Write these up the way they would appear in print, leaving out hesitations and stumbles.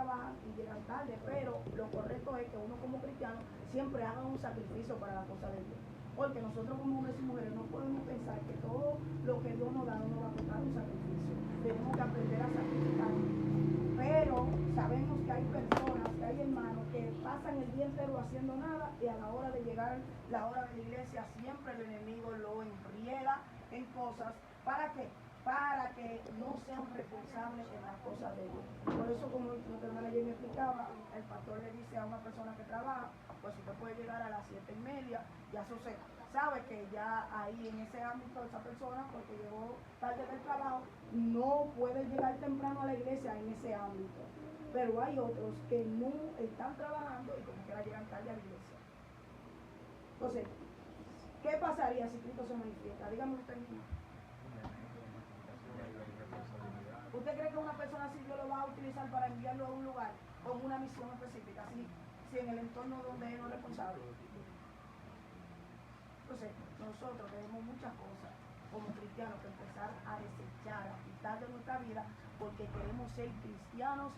trabajan y llegan tarde, pero lo correcto es que uno como cristiano siempre haga un sacrificio para la cosa de Dios. Porque nosotros como hombres y mujeres no podemos pensar que todo lo que Dios nos da no nos va a costar un sacrificio. Tenemos que aprender a sacrificar. Pero sabemos que hay personas, que hay hermanos que pasan el día entero haciendo nada y a la hora de llegar la hora de la iglesia siempre el enemigo lo enrieda en cosas. ¿Para qué? Para que no sean responsables en las cosas de Dios. Por eso, como nuestra hermana Jenny explicaba, el pastor le dice a una persona que trabaja, pues usted puede llegar a las 7:30, ya eso se sabe que ya ahí en ese ámbito esa persona, porque llegó tarde del trabajo, no puede llegar temprano a la iglesia en ese ámbito. Pero hay otros que no están trabajando y como quiera llegan tarde a la iglesia. Entonces, ¿qué pasaría si Cristo se manifiesta? Dígame usted mismo. ¿Usted cree que una persona así Dios lo va a utilizar para enviarlo a un lugar con una misión específica? Si en el entorno donde él no es responsable. Entonces, nosotros tenemos muchas cosas como cristianos que empezar a desechar, a quitar de nuestra vida, porque queremos ser cristianos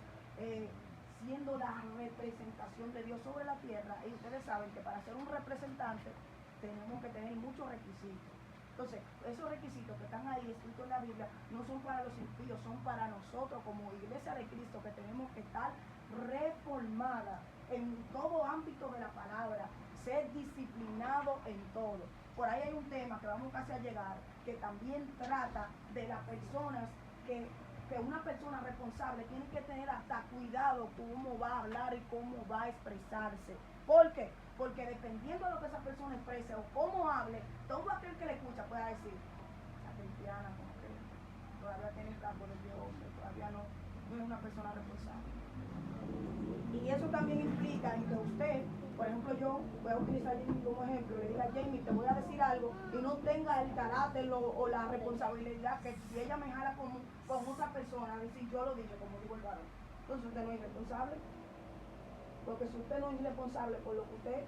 siendo la representación de Dios sobre la tierra. Y ustedes saben que para ser un representante tenemos que tener muchos requisitos. Entonces, esos requisitos que están ahí escritos en la Biblia no son para los impíos, son para nosotros como iglesia de Cristo, que tenemos que estar reformada en todo ámbito de la palabra, ser disciplinado en todo. Por ahí hay un tema que vamos casi a llegar, que también trata de las personas que una persona responsable tiene que tener hasta cuidado cómo va a hablar y cómo va a expresarse. ¿Por qué? Porque dependiendo de lo que esa persona exprese o cómo hable, todo aquel que le escucha pueda decir, esa cristiana como que todavía tiene el campo de Dios, todavía no es una persona responsable. Y eso también implica en que usted, por ejemplo, yo voy a utilizar a Jamie como ejemplo, le diga a Jamie, te voy a decir algo, y no tenga el carácter o la responsabilidad que si ella me jala con otra persona, decir yo lo dije, como digo el varón. Entonces usted no es irresponsable. Porque si usted no es responsable por lo que usted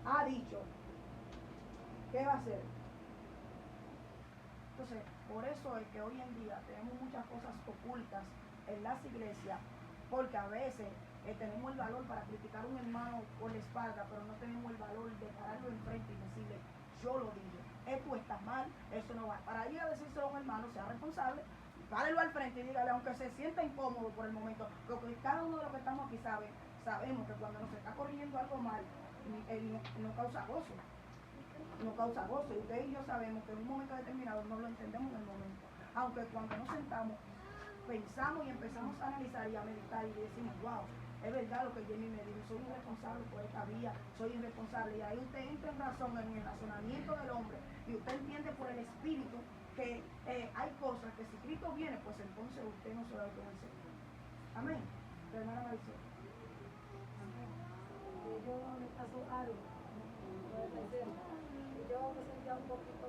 ha dicho, ¿qué va a hacer? Entonces, por eso es que hoy en día tenemos muchas cosas ocultas en las iglesias, porque a veces tenemos el valor para criticar a un hermano por la espalda, pero no tenemos el valor de pararlo enfrente y decirle, yo lo dije, esto está mal, eso no va. Para ir a decírselo a un hermano, sea responsable, párelo al frente y dígale, aunque se sienta incómodo por el momento, porque cada uno de los que estamos aquí sabemos que cuando nos está corrigiendo algo mal, él no causa gozo. No causa gozo. Y usted y yo sabemos que en un momento determinado no lo entendemos en el momento. Aunque cuando nos sentamos, pensamos y empezamos a analizar y a meditar y decimos, wow, es verdad lo que Jenny me dijo, soy irresponsable por esta vía, soy irresponsable. Y ahí usted entra en razón en el razonamiento del hombre y usted entiende por el espíritu que hay cosas que si Cristo viene, pues entonces usted no se va a autovencer. Amén. La hermana Marisol. Yo me pasó algo, yo me sentía un poquito,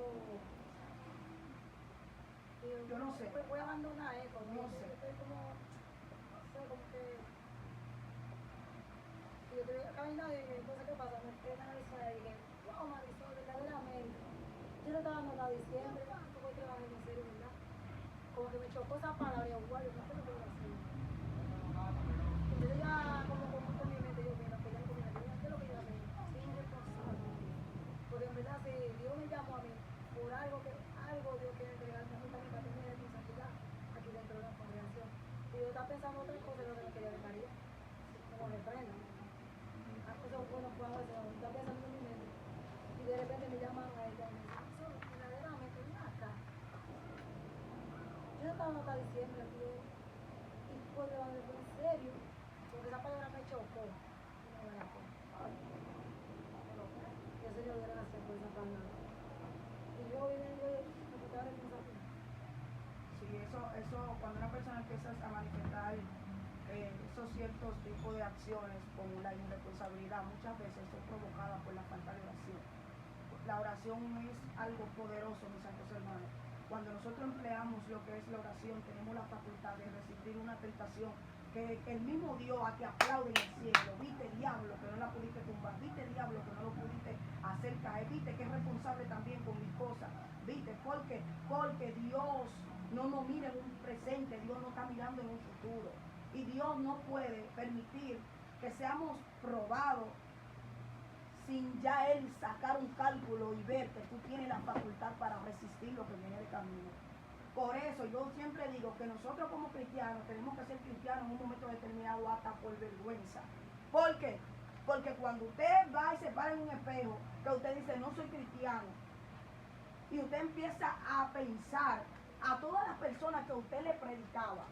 yo no sé, voy a abandonar eso, no sé, estoy como, no sé, como que yo estoy caminando y entonces ¿qué pasa? Me estoy analizando y dije, wow Marisol, verdaderamente, yo no estaba dando a diciembre, tú voy a trabajar en serio, ¿verdad? Como que me chocó esa palabra, yo, guay, yo no sé lo que voy a hacer. Entonces ya como en mi mente, yo mira, pelear con mi mente, ¿qué es lo que yo hago? Soy irresponsable. Porque en verdad si Dios me llamó a mí por algo Dios quiere entregarme a mí también para tener responsabilidad aquí dentro de la congregación. Y yo estaba pensando otras cosas de lo que yo dejaría, como reprenda. Las cosas buenas por ahora, estaba pensando en mi mente. Y de repente me llaman a ella y me dicen, "Sol, verdaderamente, ven acá. Yo no estaba dando hasta diciembre aquí, y pues le van a decir, en serio, porque esa palabra me chocó. Y no me la pongo. Que el Señor dio gracias por esa palabra. Y yo vine y me quitaba responsabilidad. Sí, eso cuando una persona empieza a manifestar esos ciertos tipos de acciones con la irresponsabilidad, muchas veces son provocadas por la falta de oración. La oración es algo poderoso, mis santos hermanos. Cuando nosotros empleamos lo que es la oración, tenemos la facultad de resistir una tentación que el mismo Dios a que aplaude en el cielo. Viste, diablo, que no la pudiste tumbar. Viste, diablo, que no lo pudiste hacer caer. Viste, que es responsable también con mis cosas. Viste, porque Dios no nos mira en un presente, Dios no está mirando en un futuro. Y Dios no puede permitir que seamos probados sin ya Él sacar un cálculo y ver que tú tienes la facultad para resistir lo que viene de camino. Por eso yo siempre digo que nosotros como cristianos tenemos que ser cristianos en un momento determinado hasta por vergüenza. ¿Por qué? Porque cuando usted va y se para en un espejo, que usted dice no soy cristiano, y usted empieza a pensar a todas las personas que usted le predicaba,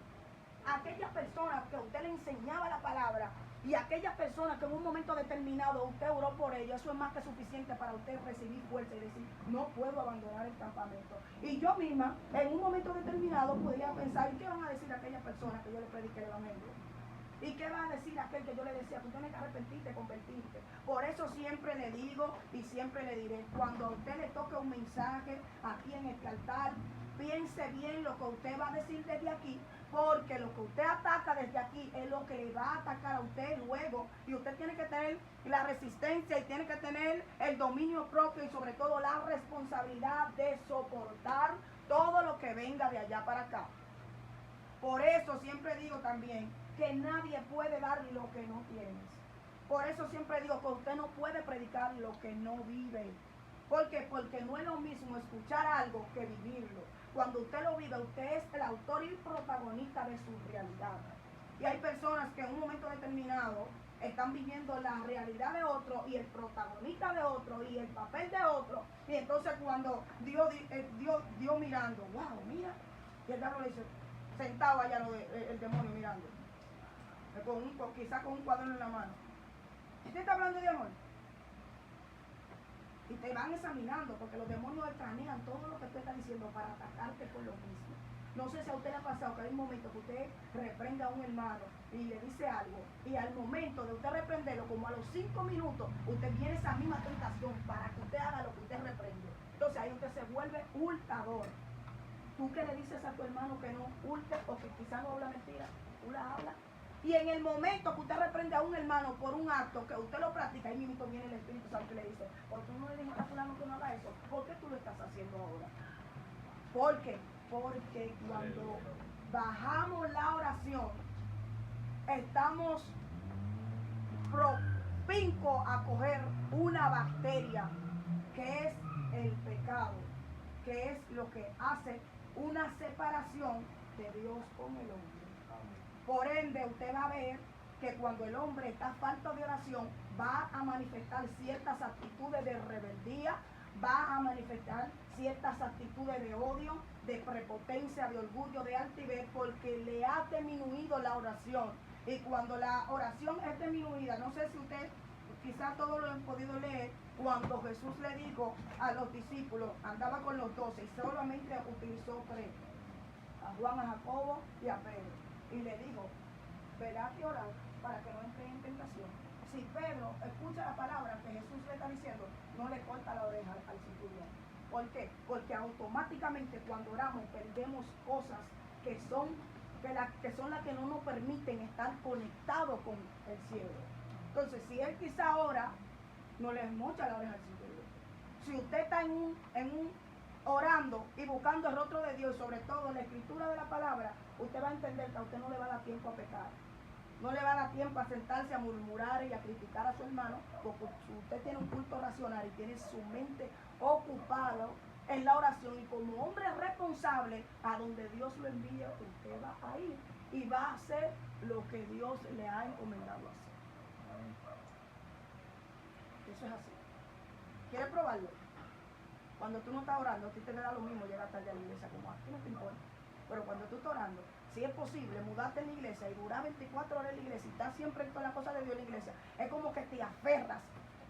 a aquellas personas que usted le enseñaba la palabra, y aquellas personas que en un momento determinado usted oró por ellas, eso es más que suficiente para usted recibir fuerza y decir, no puedo abandonar el campamento. Y yo misma, en un momento determinado, podría pensar, ¿y qué van a decir aquellas personas que yo le prediqué el evangelio? ¿Y qué va a decir aquel que yo le decía? Tú tienes que arrepentirte, convertirte. Por eso siempre le digo y siempre le diré, cuando a usted le toque un mensaje aquí en este altar, piense bien lo que usted va a decir desde aquí, porque lo que usted ataca desde aquí es lo que le va a atacar a usted luego. Y usted tiene que tener la resistencia y tiene que tener el dominio propio y sobre todo la responsabilidad de soportar todo lo que venga de allá para acá. Por eso siempre digo también que nadie puede dar lo que no tienes. Por eso siempre digo que usted no puede predicar lo que no vive. ¿Por qué? Porque no es lo mismo escuchar algo que vivirlo. Cuando usted lo vive, usted es el autor y el protagonista de su realidad. Y hay personas que en un momento determinado están viviendo la realidad de otro y el protagonista de otro y el papel de otro. Y entonces cuando Dios mirando, wow, mira, y el diablo le dice, sentado allá el demonio mirando, quizás con un cuaderno en la mano. ¿Usted está hablando de amor? Y te van examinando, porque los demonios escanean todo lo que tú estás diciendo para atacarte por lo mismo. No sé si a usted le ha pasado que hay un momento que usted reprende a un hermano y le dice algo, y al momento de usted reprenderlo, como a los 5 minutos, usted viene esa misma tentación para que usted haga lo que usted reprende. Entonces ahí usted se vuelve hurtador. Tú que le dices a tu hermano que no hurte o que quizás no habla mentira, tú la hablas. Y en el momento que usted reprende a un hermano por un acto que usted lo practica, ahí mismo viene el Espíritu Santo y le dice, ¿por qué no le dijiste a fulano que no haga eso? ¿Por qué tú lo estás haciendo ahora? ¿Por qué? Porque cuando bajamos la oración, estamos propincos a coger una bacteria que es el pecado, que es lo que hace una separación de Dios con el hombre. Por ende, usted va a ver que cuando el hombre está falto de oración, va a manifestar ciertas actitudes de rebeldía, va a manifestar ciertas actitudes de odio, de prepotencia, de orgullo, de altivez, porque le ha disminuido la oración. Y cuando la oración es disminuida, no sé si usted, quizás todos lo han podido leer, cuando Jesús le dijo a los discípulos, andaba con los 12 y solamente utilizó 3, a Juan, a Jacobo y a Pedro. Y le dijo, verás que orar para que no entre en tentación. Si Pedro escucha la palabra que Jesús le está diciendo, no le corta la oreja al centurión. ¿Por qué? Porque automáticamente cuando oramos perdemos cosas que son las que no nos permiten estar conectados con el cielo. Entonces, si él quizá ora, no le mocha la oreja al centurión. Si usted está orando y buscando el rostro de Dios, sobre todo la escritura de la palabra, usted va a entender que a usted no le va a dar tiempo a pecar. No le va a dar tiempo a sentarse a murmurar y a criticar a su hermano, porque usted tiene un culto racional y tiene su mente ocupada en la oración, y como hombre responsable, a donde Dios lo envía, usted va a ir y va a hacer lo que Dios le ha encomendado hacer. Eso es así. ¿Quiere probarlo? Cuando tú no estás orando, a ti te da lo mismo llegar tarde a la iglesia, como a ti no te importa. Pero cuando tú estás orando, si es posible mudarte en la iglesia y durar 24 horas en la iglesia y estar siempre en todas las cosas de Dios en la iglesia, es como que te aferras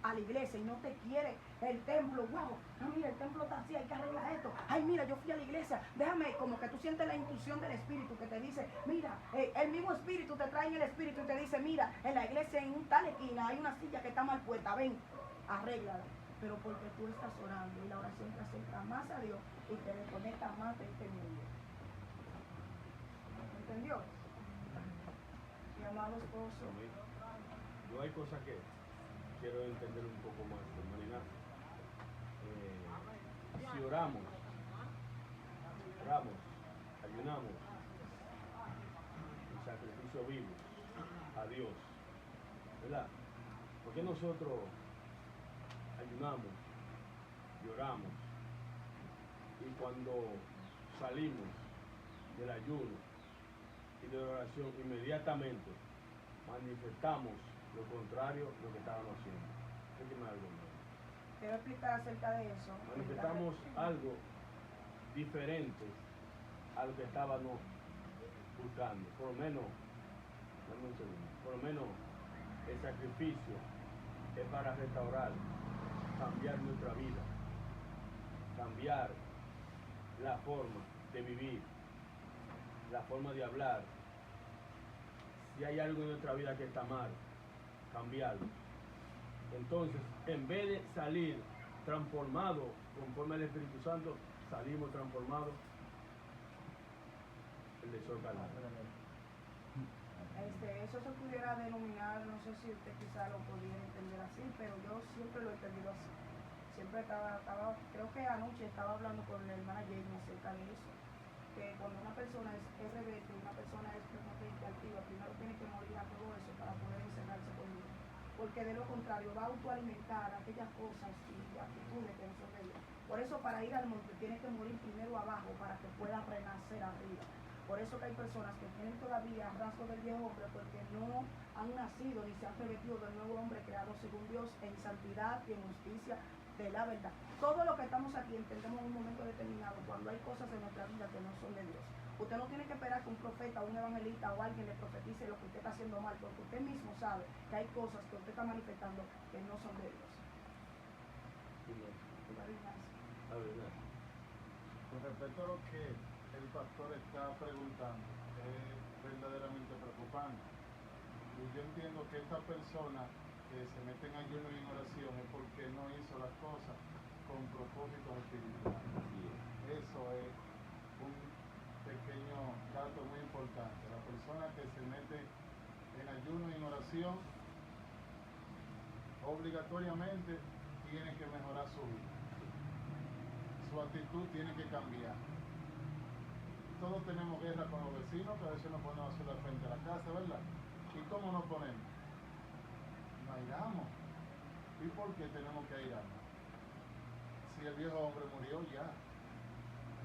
a la iglesia y no te quiere el templo. Wow, mira, el templo está así, hay que arreglar esto. Ay, mira, yo fui a la iglesia, déjame, como que tú sientes la intuición del Espíritu que te dice, mira, el mismo Espíritu te trae en el Espíritu y te dice, mira, en la iglesia en tal esquina hay una silla que está mal puesta, ven, arréglala. Pero porque tú estás orando y la oración te acerca más a Dios y te desconecta más de este mundo. ¿Entendió? Mi amado esposo. Yo hay cosas que quiero entender un poco más, hermanina. Si oramos, ayunamos, sacrificio vivo a Dios, ¿verdad? Porque nosotros ayunamos, lloramos, y cuando salimos del ayuno y de la oración, inmediatamente manifestamos lo contrario de lo que estábamos haciendo? Explíqueme algo más. Quiero explicar acerca de eso. Manifestamos algo diferente a lo que estábamos buscando. Por lo menos, dame un segundo, por lo menos el sacrificio es para restaurar, cambiar nuestra vida, cambiar la forma de vivir, la forma de hablar. Si hay algo en nuestra vida que está mal, cambiarlo. Entonces, en vez de salir transformado conforme al Espíritu Santo, salimos transformados en desordenado. Eso se pudiera denominar, no sé si usted quizá lo podría entender así, pero yo siempre lo he entendido así. Siempre creo que anoche estaba hablando con la hermana Jamie acerca de eso, que cuando una persona es rebelde, una persona es prepotente, activa, primero tiene que morir a todo eso para poder encerrarse con Dios, porque de lo contrario va a autoalimentar aquellas cosas y actitudes que no son de Dios. Por eso para ir al monte tiene que morir primero abajo para que pueda renacer arriba. Por eso que hay personas que tienen todavía rasgos del viejo hombre porque no han nacido ni se han revestido del nuevo hombre creado según Dios en santidad y en justicia de la verdad. Todo lo que estamos aquí entendemos en un momento determinado cuando hay cosas en nuestra vida que no son de Dios. Usted no tiene que esperar que un profeta, un evangelista o alguien le profetice lo que usted está haciendo mal, porque usted mismo sabe que hay cosas que usted está manifestando que no son de Dios. La verdad. Con respecto a lo que el pastor está preguntando, es verdaderamente preocupante. Y yo entiendo que esta persona que se mete en ayuno y en oración es porque no hizo las cosas con propósitos espirituales. Eso es un pequeño dato muy importante. La persona que se mete en ayuno y en oración obligatoriamente tiene que mejorar su vida. Su actitud tiene que cambiar. Todos tenemos guerra con los vecinos, que a veces nos ponen basura frente a la casa, ¿verdad? ¿Y cómo nos ponemos? Nos airamos. ¿Y por qué tenemos que airarnos? Si el viejo hombre murió ya.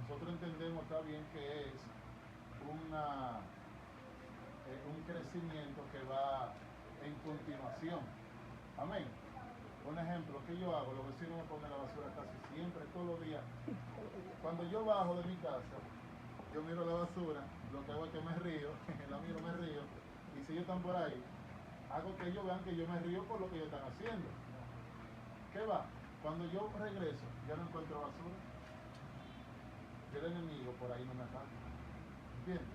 Nosotros entendemos, está bien, que es un crecimiento que va en continuación. Amén. Un ejemplo, ¿qué yo hago? Los vecinos me ponen la basura casi siempre, todos los días. Cuando yo bajo de mi casa, yo miro la basura, lo que hago es que me río, la miro, me río, y si ellos están por ahí, hago que ellos vean que yo me río por lo que ellos están haciendo. ¿Qué va? Cuando yo regreso, ya no encuentro basura. Y el enemigo por ahí no me ataca. ¿Entiendes?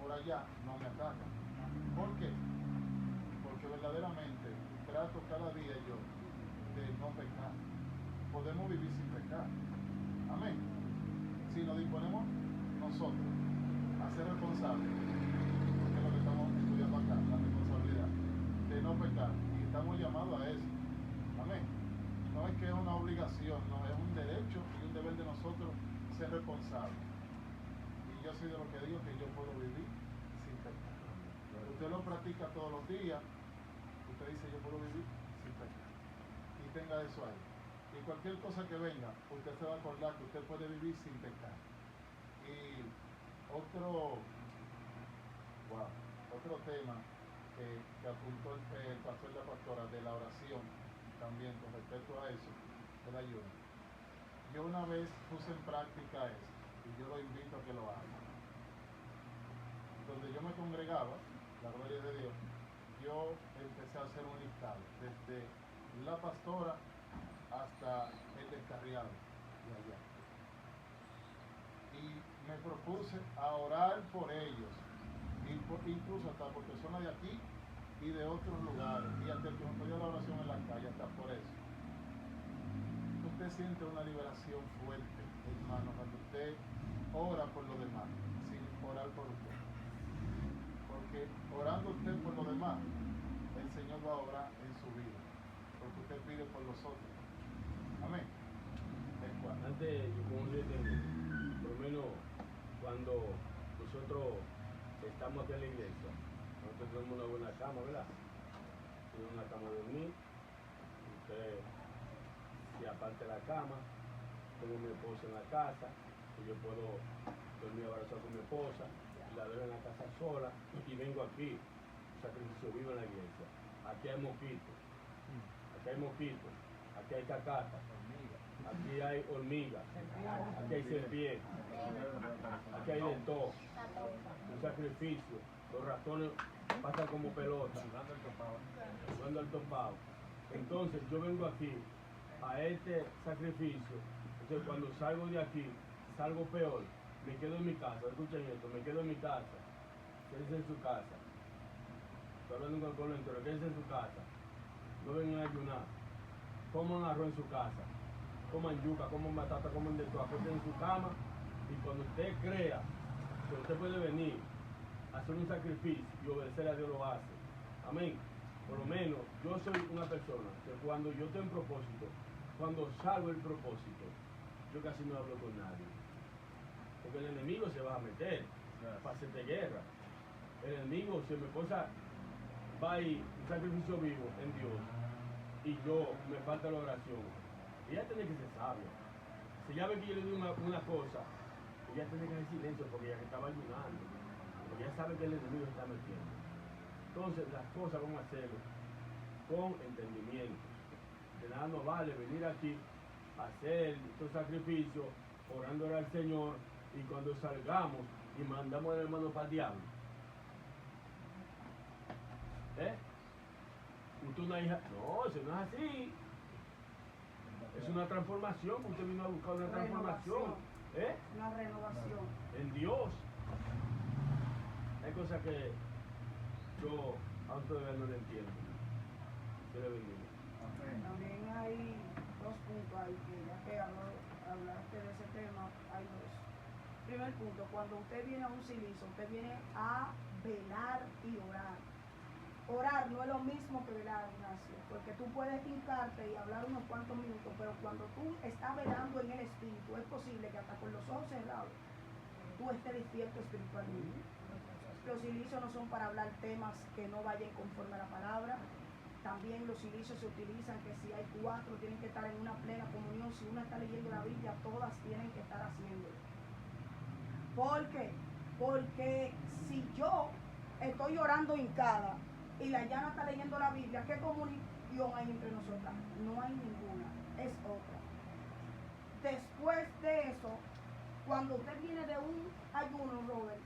Por allá no me ataca. ¿Por qué? Porque verdaderamente trato cada día yo de no pecar. Podemos vivir sin pecar. Amén. Si nos disponemos nosotros a ser responsables, que es lo que estamos estudiando acá, la responsabilidad de no pecar, y estamos llamados a eso. Amén. No es que es una obligación, no, es un derecho y un deber de nosotros ser responsables. Y yo soy de lo que digo que yo puedo vivir sin pecar. Usted lo practica todos los días, usted dice yo puedo vivir sin pecar. Y tenga eso ahí. Y cualquier cosa que venga, usted se va a acordar que usted puede vivir sin pecar. Y otro tema que apuntó el pastor y la pastora de la oración también con respecto a eso, el ayuno. Yo una vez puse en práctica eso y yo lo invito a que lo haga. Donde yo me congregaba, la gloria de Dios, yo empecé a hacer un listado desde la pastora hasta el descarriado de allá. Y me propuse a orar por ellos, incluso hasta por personas de aquí y de otros lugares, y hasta el que me pedía la oración en la calle, hasta por eso. Usted siente una liberación fuerte, hermano, cuando usted ora por los demás, sin orar por usted. Porque orando usted por los demás, el Señor va a obrar en su vida, porque usted pide por los otros. Amén. Antes, yo como yo entiendo, por lo menos cuando nosotros estamos aquí en la iglesia. Nosotros tenemos una buena cama, ¿verdad? Tenemos una cama de dormir. Usted, y aparte de la cama, tengo mi esposa en la casa, y yo puedo dormir abrazado con mi esposa, y la dejo en la casa sola, y vengo aquí, sacrificio vivo en la iglesia. Aquí hay mosquitos, aquí hay cacatas, aquí hay hormigas, aquí hay serpientes, aquí hay de todo, un sacrificio, los ratones pasan como pelota, jugando al topado. Entonces yo vengo aquí a este sacrificio, entonces cuando salgo de aquí, salgo peor, me quedo en mi casa, escuchen esto, me quedo en mi casa, quédense en su casa, estoy hablando con el pueblo entero, quédense en su casa, no vengan a ayunar, coman arroz en su casa, coman yuca, coman batata, coman de todo, acuérdense en su cama, y cuando usted crea que usted puede venir a hacer un sacrificio y obedecer a Dios, lo hace. Amén. Por lo menos yo soy una persona que cuando yo tengo un propósito, cuando salgo del propósito, yo casi no hablo con nadie. Porque el enemigo se va a meter para hacerte guerra. El enemigo, si mi esposa va y un sacrificio vivo en Dios y yo me falta la oración, ella tiene que ser sabia. Si ella ve que yo le digo una cosa, ella tiene que hacer silencio porque ella estaba ayunando. Porque ella sabe que el enemigo se está metiendo. Entonces las cosas vamos a hacerlo con entendimiento. De nada nos vale venir aquí a hacer estos sacrificios, orándole al Señor, y cuando salgamos y mandamos al hermano para el diablo. Usted una hija, no, eso no es así. Es una transformación, usted vino a buscar una transformación. Una renovación. En Dios. Hay cosas que yo a ustedes no le entiendo. Dios le bendiga. También hay dos puntos ahí que ya que hablaste de ese tema, hay dos. Primer punto, cuando usted viene a un silicio, usted viene a velar y orar. Orar no es lo mismo que velar, Ignacio, porque tú puedes hincarte y hablar unos cuantos minutos, pero cuando tú estás velando en el espíritu, es posible que hasta con los ojos cerrados tú estés despierto espiritualmente. Los silicios no son para hablar temas que no vayan conforme a la palabra. También los silicios se utilizan que si hay 4 tienen que estar en una plena comunión. Si una está leyendo la Biblia, todas tienen que estar haciéndolo. ¿Por qué? Porque si yo estoy orando hincada y la llana está leyendo la Biblia, ¿qué comunión hay entre nosotras? No hay ninguna, es otra. Después de eso, cuando usted viene de un ayuno, Robert,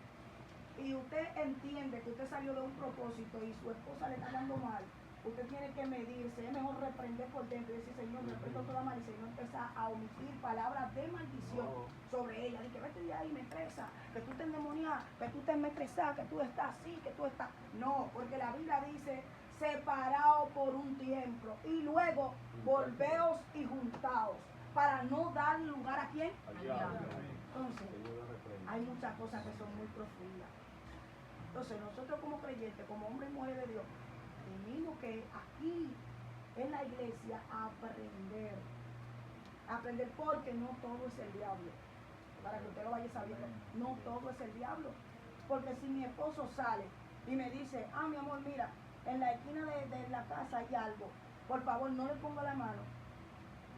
y usted entiende que usted salió de un propósito y su esposa le está dando mal, usted tiene que medirse, es mejor reprender por dentro y decir, Señor, reprendo toda malicia, y no empezar a omitir palabras de maldición sobre ella. Dice, vete de ahí, me estresa, que tú te endemonias, que tú te estresas, que tú estás así, que tú estás... No, porque la Biblia dice, separaos por un tiempo, y luego volveos y juntaos, para no dar lugar a quién. Entonces, hay muchas cosas que son muy profundas. Entonces, nosotros como creyentes, como hombres y mujeres de Dios, tenemos que aquí en la iglesia aprender porque no todo es el diablo, para que usted lo vaya sabiendo, no todo es el diablo, porque si mi esposo sale y me dice, mi amor, mira, en la esquina de la casa hay algo, por favor no le ponga la mano,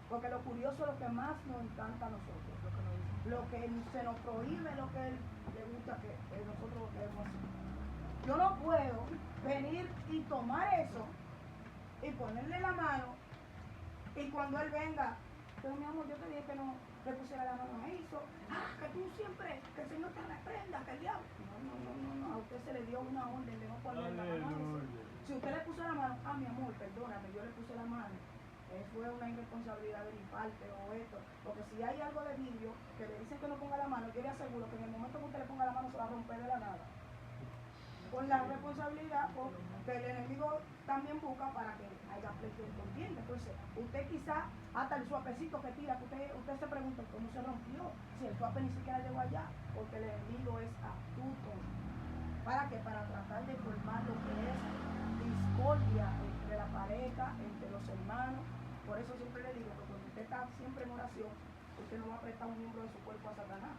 porque lo curioso es lo que más nos encanta a nosotros, lo que se nos prohíbe, lo que él le gusta que nosotros lo queremos hacer. Yo no puedo venir y tomar eso y ponerle la mano y cuando él venga, pero mi amor, yo te dije que no le pusiera la mano a eso, que tú siempre, que el Señor te reprenda, que el diablo. No, a usted se le dio una orden de no ponerle la mano a eso. Si usted le puso la mano, mi amor, perdóname, yo le puse la mano, fue una irresponsabilidad de mi parte o esto, porque si hay algo de vidrio que le dicen que no ponga la mano, yo le aseguro que en el momento que usted le ponga la mano se va a romper de la nada. Con la responsabilidad que el enemigo también busca para que haya pleito y contienda. Entonces, usted quizá hasta el suapecito que tira, que usted se pregunta cómo se rompió, si el suape ni siquiera llegó allá, porque el enemigo es astuto. ¿Para qué? Para tratar de formar lo que es discordia entre la pareja, entre los hermanos. Por eso siempre le digo que cuando usted está siempre en oración, usted no va a prestar un miembro de su cuerpo a Satanás.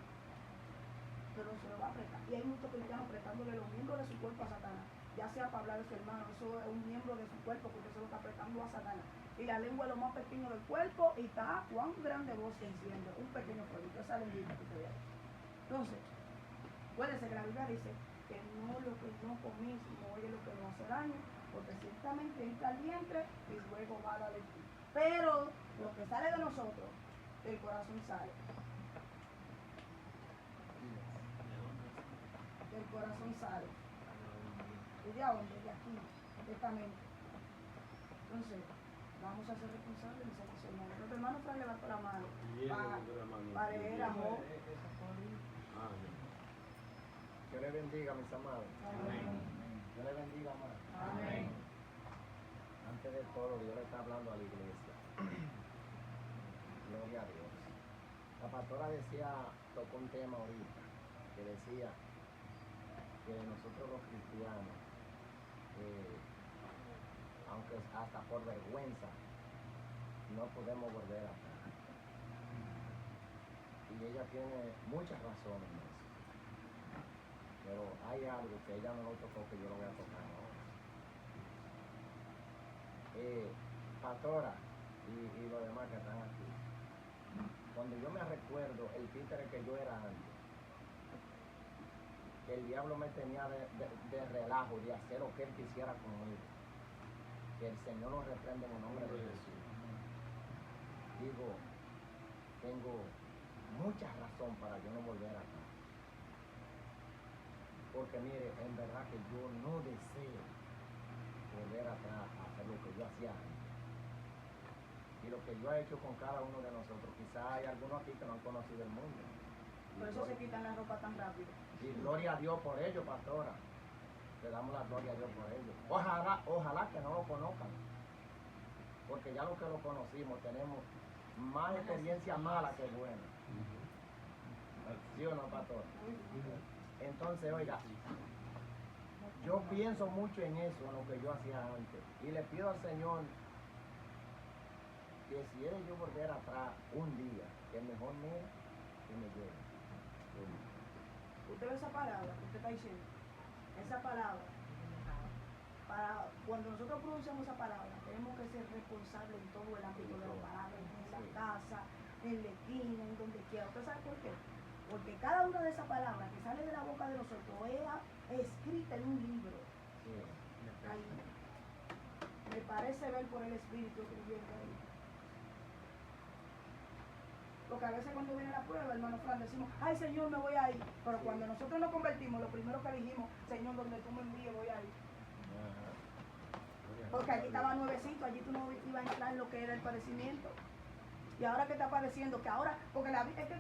pero se lo va a apretar. Y hay muchos cristianos apretándole los miembros de su cuerpo a Satanás, ya sea para hablar de su hermano, eso es un miembro de su cuerpo que usted se lo está apretando a Satanás. Y la lengua es lo más pequeño del cuerpo y está cuán grande voz se enciende, un pequeño fueguito, esa lengüita que usted ve ahí. Entonces, puede ser que la Biblia dice que no lo que no comís, no oye lo que no hace daño, porque ciertamente entra al vientre y luego va a la leche. Pero lo que sale de nosotros, del corazón sale. Del corazón sale. ¿Y de dónde? De aquí, de esta mente. Entonces, vamos a ser responsables, mis hermanos. Nuestro hermano Fran levantó la mano para leer amor. Dios le bendiga, mis amados. Amén. Dios le bendiga más. Amén. Antes de todo, Dios le está hablando a la iglesia. Gloria a Dios. La pastora tocó un tema ahorita, que decía que nosotros los cristianos, aunque hasta por vergüenza, no podemos volver atrás. Y ella tiene muchas razones en eso. Pero hay algo que ella no lo tocó que yo lo voy a tocar ahora. Pastora y los demás que están aquí, cuando yo me recuerdo el títere que yo era antes, que el diablo me tenía de relajo, de hacer lo que él quisiera conmigo, que el Señor nos reprende en el nombre de Jesús. Digo, tengo mucha razón para yo no volver atrás. Porque mire, en verdad que yo no deseo volver atrás a hacer lo que yo hacía antes. Y lo que yo he hecho con cada uno de nosotros, quizás hay algunos aquí que no han conocido el mundo. Por eso se quitan la ropa tan rápido. Y gloria a Dios por ello, pastora. Le damos la gloria a Dios por ello. Ojalá que no lo conozcan. Porque ya los que lo conocimos tenemos más experiencia mala que buena. ¿Sí o no, pastor? Entonces, oiga, yo pienso mucho en eso, en lo que yo hacía antes. Y le pido al Señor que si era yo volver atrás un día, que mejor que me lleve. Usted ve esa palabra que usted está diciendo, esa palabra, para cuando nosotros pronunciamos esa palabra, tenemos que ser responsables en todo el ámbito de la palabra, en la casa, en la esquina, en donde quiera. ¿Usted sabe por qué? Porque cada una de esas palabras que sale de la boca de nosotros es escrita en un libro. Ahí. Me parece ver por el Espíritu escribiendo ahí. Porque a veces cuando viene la prueba, hermano Fran, decimos, ay Señor, me voy a ir. Pero cuando nosotros nos convertimos, lo primero que dijimos, Señor, donde tú me envíes, voy a ir. Porque allí estaba nuevecito, allí tú no ibas a entrar en lo que era el padecimiento. Y ahora que está padeciendo, que ahora, porque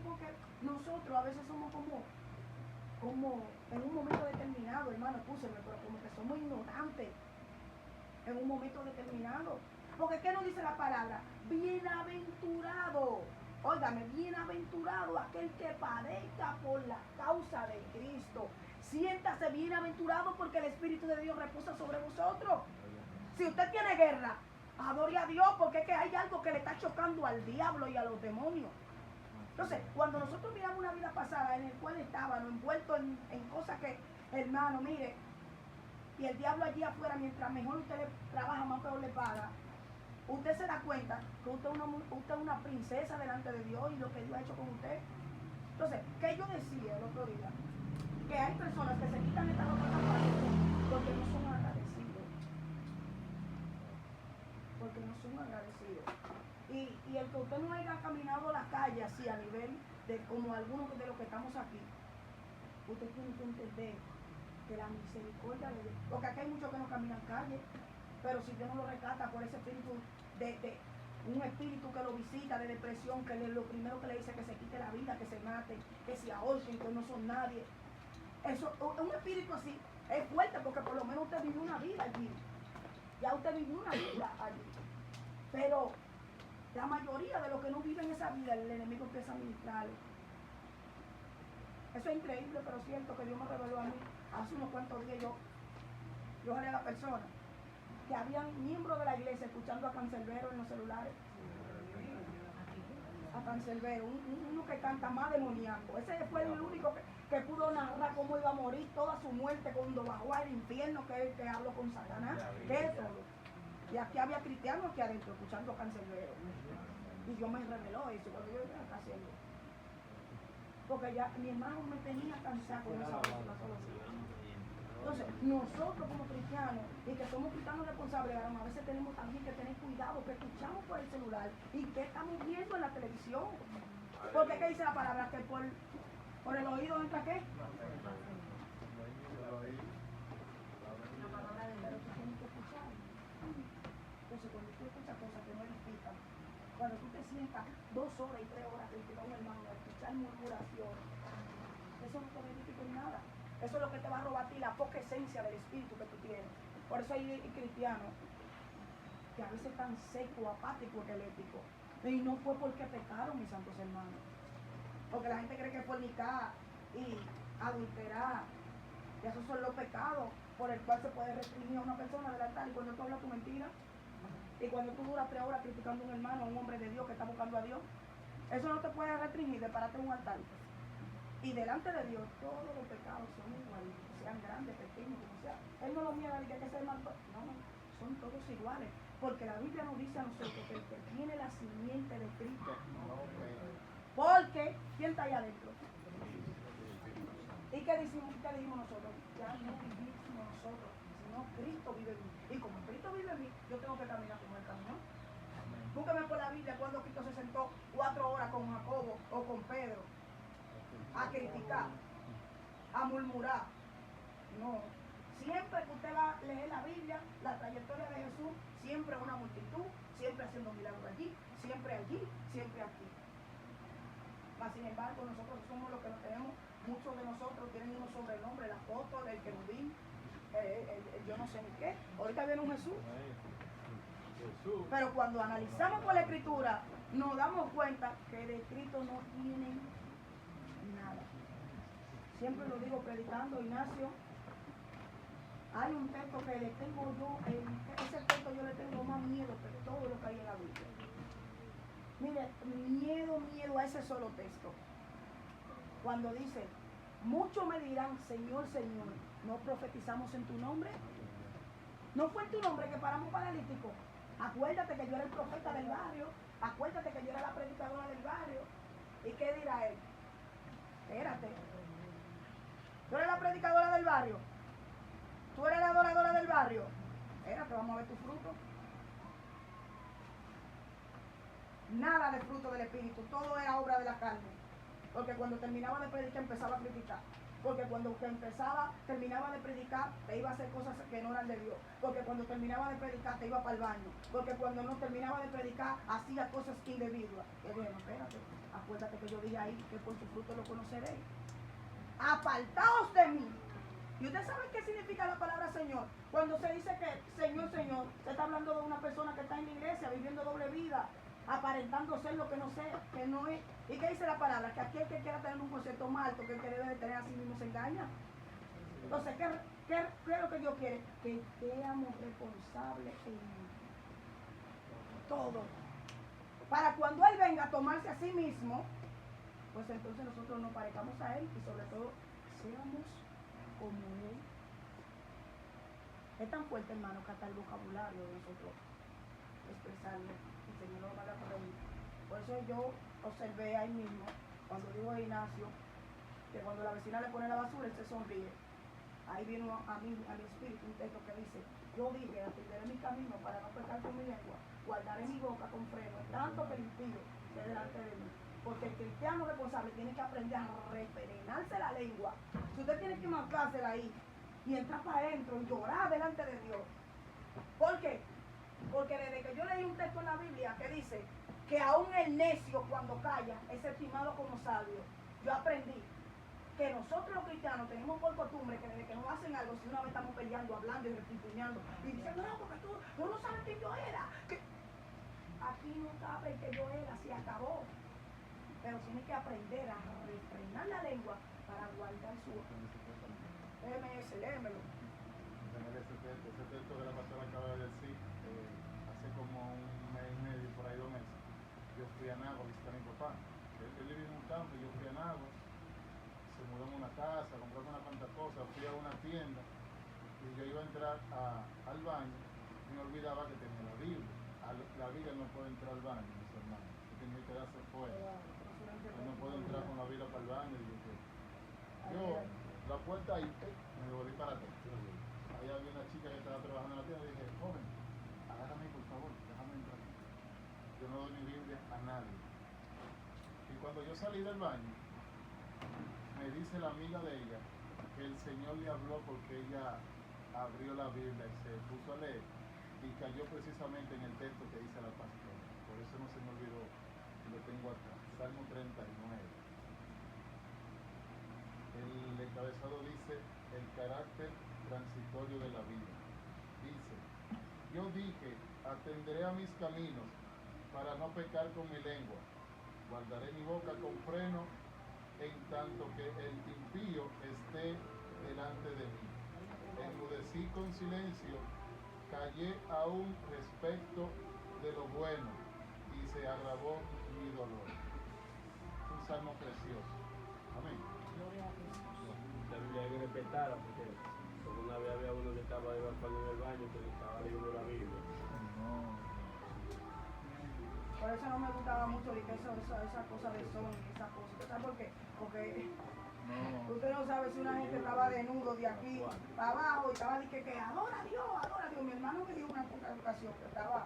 porque nosotros a veces somos como en un momento determinado, hermano, escúcheme, pero como que somos ignorantes en un momento determinado. Porque ¿qué nos dice la palabra? Bienaventurado. Óigame, bienaventurado aquel que padezca por la causa de Cristo. Siéntase bienaventurado porque el Espíritu de Dios reposa sobre vosotros. Si usted tiene guerra, adore a Dios porque es que hay algo que le está chocando al diablo y a los demonios. Entonces, cuando nosotros miramos una vida pasada en el cual estábamos envueltos en cosas que, hermano, mire, y el diablo allí afuera, mientras mejor usted le trabaja, más peor le paga, usted se da cuenta que usted es una princesa delante de Dios y lo que Dios ha hecho con usted. Entonces, ¿qué yo decía el otro día? Que hay personas que se quitan esta ropa tan fácil porque no son agradecidos. Porque no son agradecidos. Y el que usted no haya caminado la calle así a nivel de como algunos de los que estamos aquí, usted tiene que entender que la misericordia de Dios, porque aquí hay muchos que no caminan calle, pero si Dios no lo rescata por ese espíritu de un espíritu que lo visita de depresión, que lo primero que le dice que se quite la vida, que se mate, que se ahorquen, que no son nadie. Eso, un espíritu así es fuerte porque por lo menos usted vivió una vida allí. Ya usted vivió una vida allí. Pero la mayoría de los que no viven esa vida, el enemigo empieza a ministrar. Eso es increíble, pero cierto que Dios me reveló a mí hace unos cuantos días. Yo jalé a la persona que habían miembros de la iglesia escuchando a Cancerbero en los celulares. A Cancerbero, uno que canta más demoníaco. Ese fue el único que que pudo narrar cómo iba a morir toda su muerte cuando bajó al infierno, que es el que habló con Satanás, que es todo. Y aquí había cristianos aquí adentro escuchando cancerbero. Y Dios me reveló eso cuando yo llegué a casa. Porque ya mi hermano me tenía cansado con esa sola. Entonces, nosotros como cristianos, y que somos cristianos responsables, a veces tenemos también que tener cuidado, que escuchamos por el celular y que estamos viendo en la televisión. Porque ¿qué dice la palabra? Que por el oído entra ¿qué? La palabra de Dios tú tienes que escuchar. Entonces, cuando tú escuchas cosas que no edifican, cuando tú te sientas 2 horas y 3 horas criticando a un hermano, a escuchar murmuración, eso no te edifica en nada. Eso es lo que te va a robar a ti la poca esencia del espíritu que tú tienes. Por eso hay cristianos que a veces están secos, apáticos, eléctricos. Y no fue porque pecaron, mis santos hermanos. Porque la gente cree que fornicar y adulterar, y esos son los pecados por el cual se puede restringir a una persona del altar. Y cuando tú hablas tu mentira, y cuando tú duras 3 horas criticando a un hermano, a un hombre de Dios que está buscando a Dios, eso no te puede restringir de pararte en un altar. Y delante de Dios todos los pecados son iguales, sean grandes, pequeños, como sea. Él no lo mira y que ser mal. No, son todos iguales. Porque la Biblia nos dice a nosotros que el que tiene la simiente de Cristo. Porque, ¿quién está allá adentro? ¿Y qué dijimos nosotros? Ya no vivimos nosotros, sino Cristo vive en mí. Y como Cristo vive en mí, yo tengo que caminar como Él caminó. Búsqueme por la Biblia cuando Cristo se sentó 4 horas con Jacobo o con Pedro a criticar, a murmurar. No. Siempre que usted va a leer la Biblia, la trayectoria de Jesús, siempre una multitud, siempre haciendo milagros allí, siempre aquí. Mas sin embargo, nosotros somos los que no tenemos, muchos de nosotros tienen unos sobrenombres, el apóstol, el querubín, yo no sé ni qué. Ahorita viene un Jesús. Pero cuando analizamos por la Escritura, nos damos cuenta que de Cristo no tienen nada. Siempre lo digo predicando, Ignacio. Hay un texto que le tengo yo, ese texto yo le tengo más miedo que todo lo que hay en la Biblia. Mire, miedo a ese solo texto. Cuando dice, muchos me dirán, Señor, Señor, ¿no profetizamos en tu nombre? ¿No fue en tu nombre que paramos paralíticos? Acuérdate que yo era el profeta del barrio, acuérdate que yo era la predicadora del barrio. ¿Y qué dirá él? Espérate. ¿Tú eres la predicadora del barrio? ¿Tú eres la adoradora del barrio? Espérate, vamos a ver tu fruto. Nada de fruto del Espíritu, todo era obra de la carne. Porque cuando terminaba de predicar empezaba a criticar. Porque cuando terminaba de predicar, te iba a hacer cosas que no eran de Dios. Porque cuando terminaba de predicar, te iba para el baño. Porque cuando no terminaba de predicar, hacía cosas indebidas. Y bueno, espérate, acuérdate que yo dije ahí que por su fruto lo conoceréis. Apartaos de mí. ¿Y usted sabe qué significa la palabra Señor? Cuando se dice que Señor, Señor, se está hablando de una persona que está en la iglesia viviendo doble vida, aparentando ser lo que no sea, que no es. ¿Y qué dice la palabra? Que aquel que quiera tener un concepto más alto que el que debe de tener a sí mismo se engaña. Entonces, ¿qué es lo que Dios quiere? Que seamos responsables en todo. Para cuando Él venga a tomarse a sí mismo, pues entonces nosotros nos parezcamos a Él y sobre todo seamos como Él. Es tan fuerte, hermano, que hasta el vocabulario de nosotros expresarlo. El Señor lo va a dar por ahí. Por eso yo observé ahí mismo, cuando dijo Ignacio, que cuando la vecina le pone la basura, él se sonríe. Ahí vino a mi espíritu un texto que dice, yo dije, atenderé mi camino para no pecar con mi lengua, guardaré mi boca con freno, tanto que el impío esté delante de mí. Porque el cristiano responsable tiene que aprender a refrenarse la lengua. Si usted tiene que marcársela ahí y entrar para adentro y llorar delante de Dios. ¿Por qué? Porque desde que yo leí un texto en la Biblia que dice que aún el necio cuando calla es estimado como sabio, yo aprendí que nosotros los cristianos tenemos por costumbre que desde que nos hacen algo, si una vez estamos peleando, hablando y restituyendo y diciendo, no, porque tú no sabes quién yo era. Aquí no sabe que yo era, se acabó. Pero tiene que aprender a refrenar la lengua para guardar su léemelo. Ese texto que la pastora acaba de decir, hace como un mes y medio, por ahí 2 meses, yo fui a Nagua a visitar a mi papá. Él vivía en un campo y yo fui a Nagua, se mudó en una casa. esposa, fui a una tienda y yo iba a entrar al baño y me olvidaba que tenía la Biblia. La Biblia no puede entrar al baño, mis hermanos. Yo tenía que quedarse fuera. Yo no puedo entrar con la Biblia para el baño. Yo, la puerta ahí, me volví para atrás. Ahí había una chica que estaba trabajando en la tienda y dije, joven, agárrame por favor, déjame entrar. Yo no doy mi Biblia a nadie. Y cuando yo salí del baño, me dice la amiga de ella que el Señor le habló porque ella abrió la Biblia y se puso a leer y cayó precisamente en el texto que dice la pastora. Por eso no se me olvidó y lo tengo acá. Salmo 39. El encabezado dice el carácter transitorio de la vida. Dice, yo dije, atenderé a mis caminos para no pecar con mi lengua. Guardaré mi boca con freno en tanto que el impío esté delante de mí. Enmudecí con silencio, callé aún respecto de lo bueno y se agravó mi dolor. Es un salmo precioso. Amén. La Biblia hay que respetarla porque una vez había uno que estaba evacuando en el baño que estaba leyendo la Biblia. Por eso no me gustaba mucho esa cosa de son y esa cosa. ¿Sabes por qué? Porque usted no sabe si una gente estaba desnudo de aquí para abajo y estaba diciendo que adora a Dios, adora a Dios. Mi hermano me dio una ocasión que estaba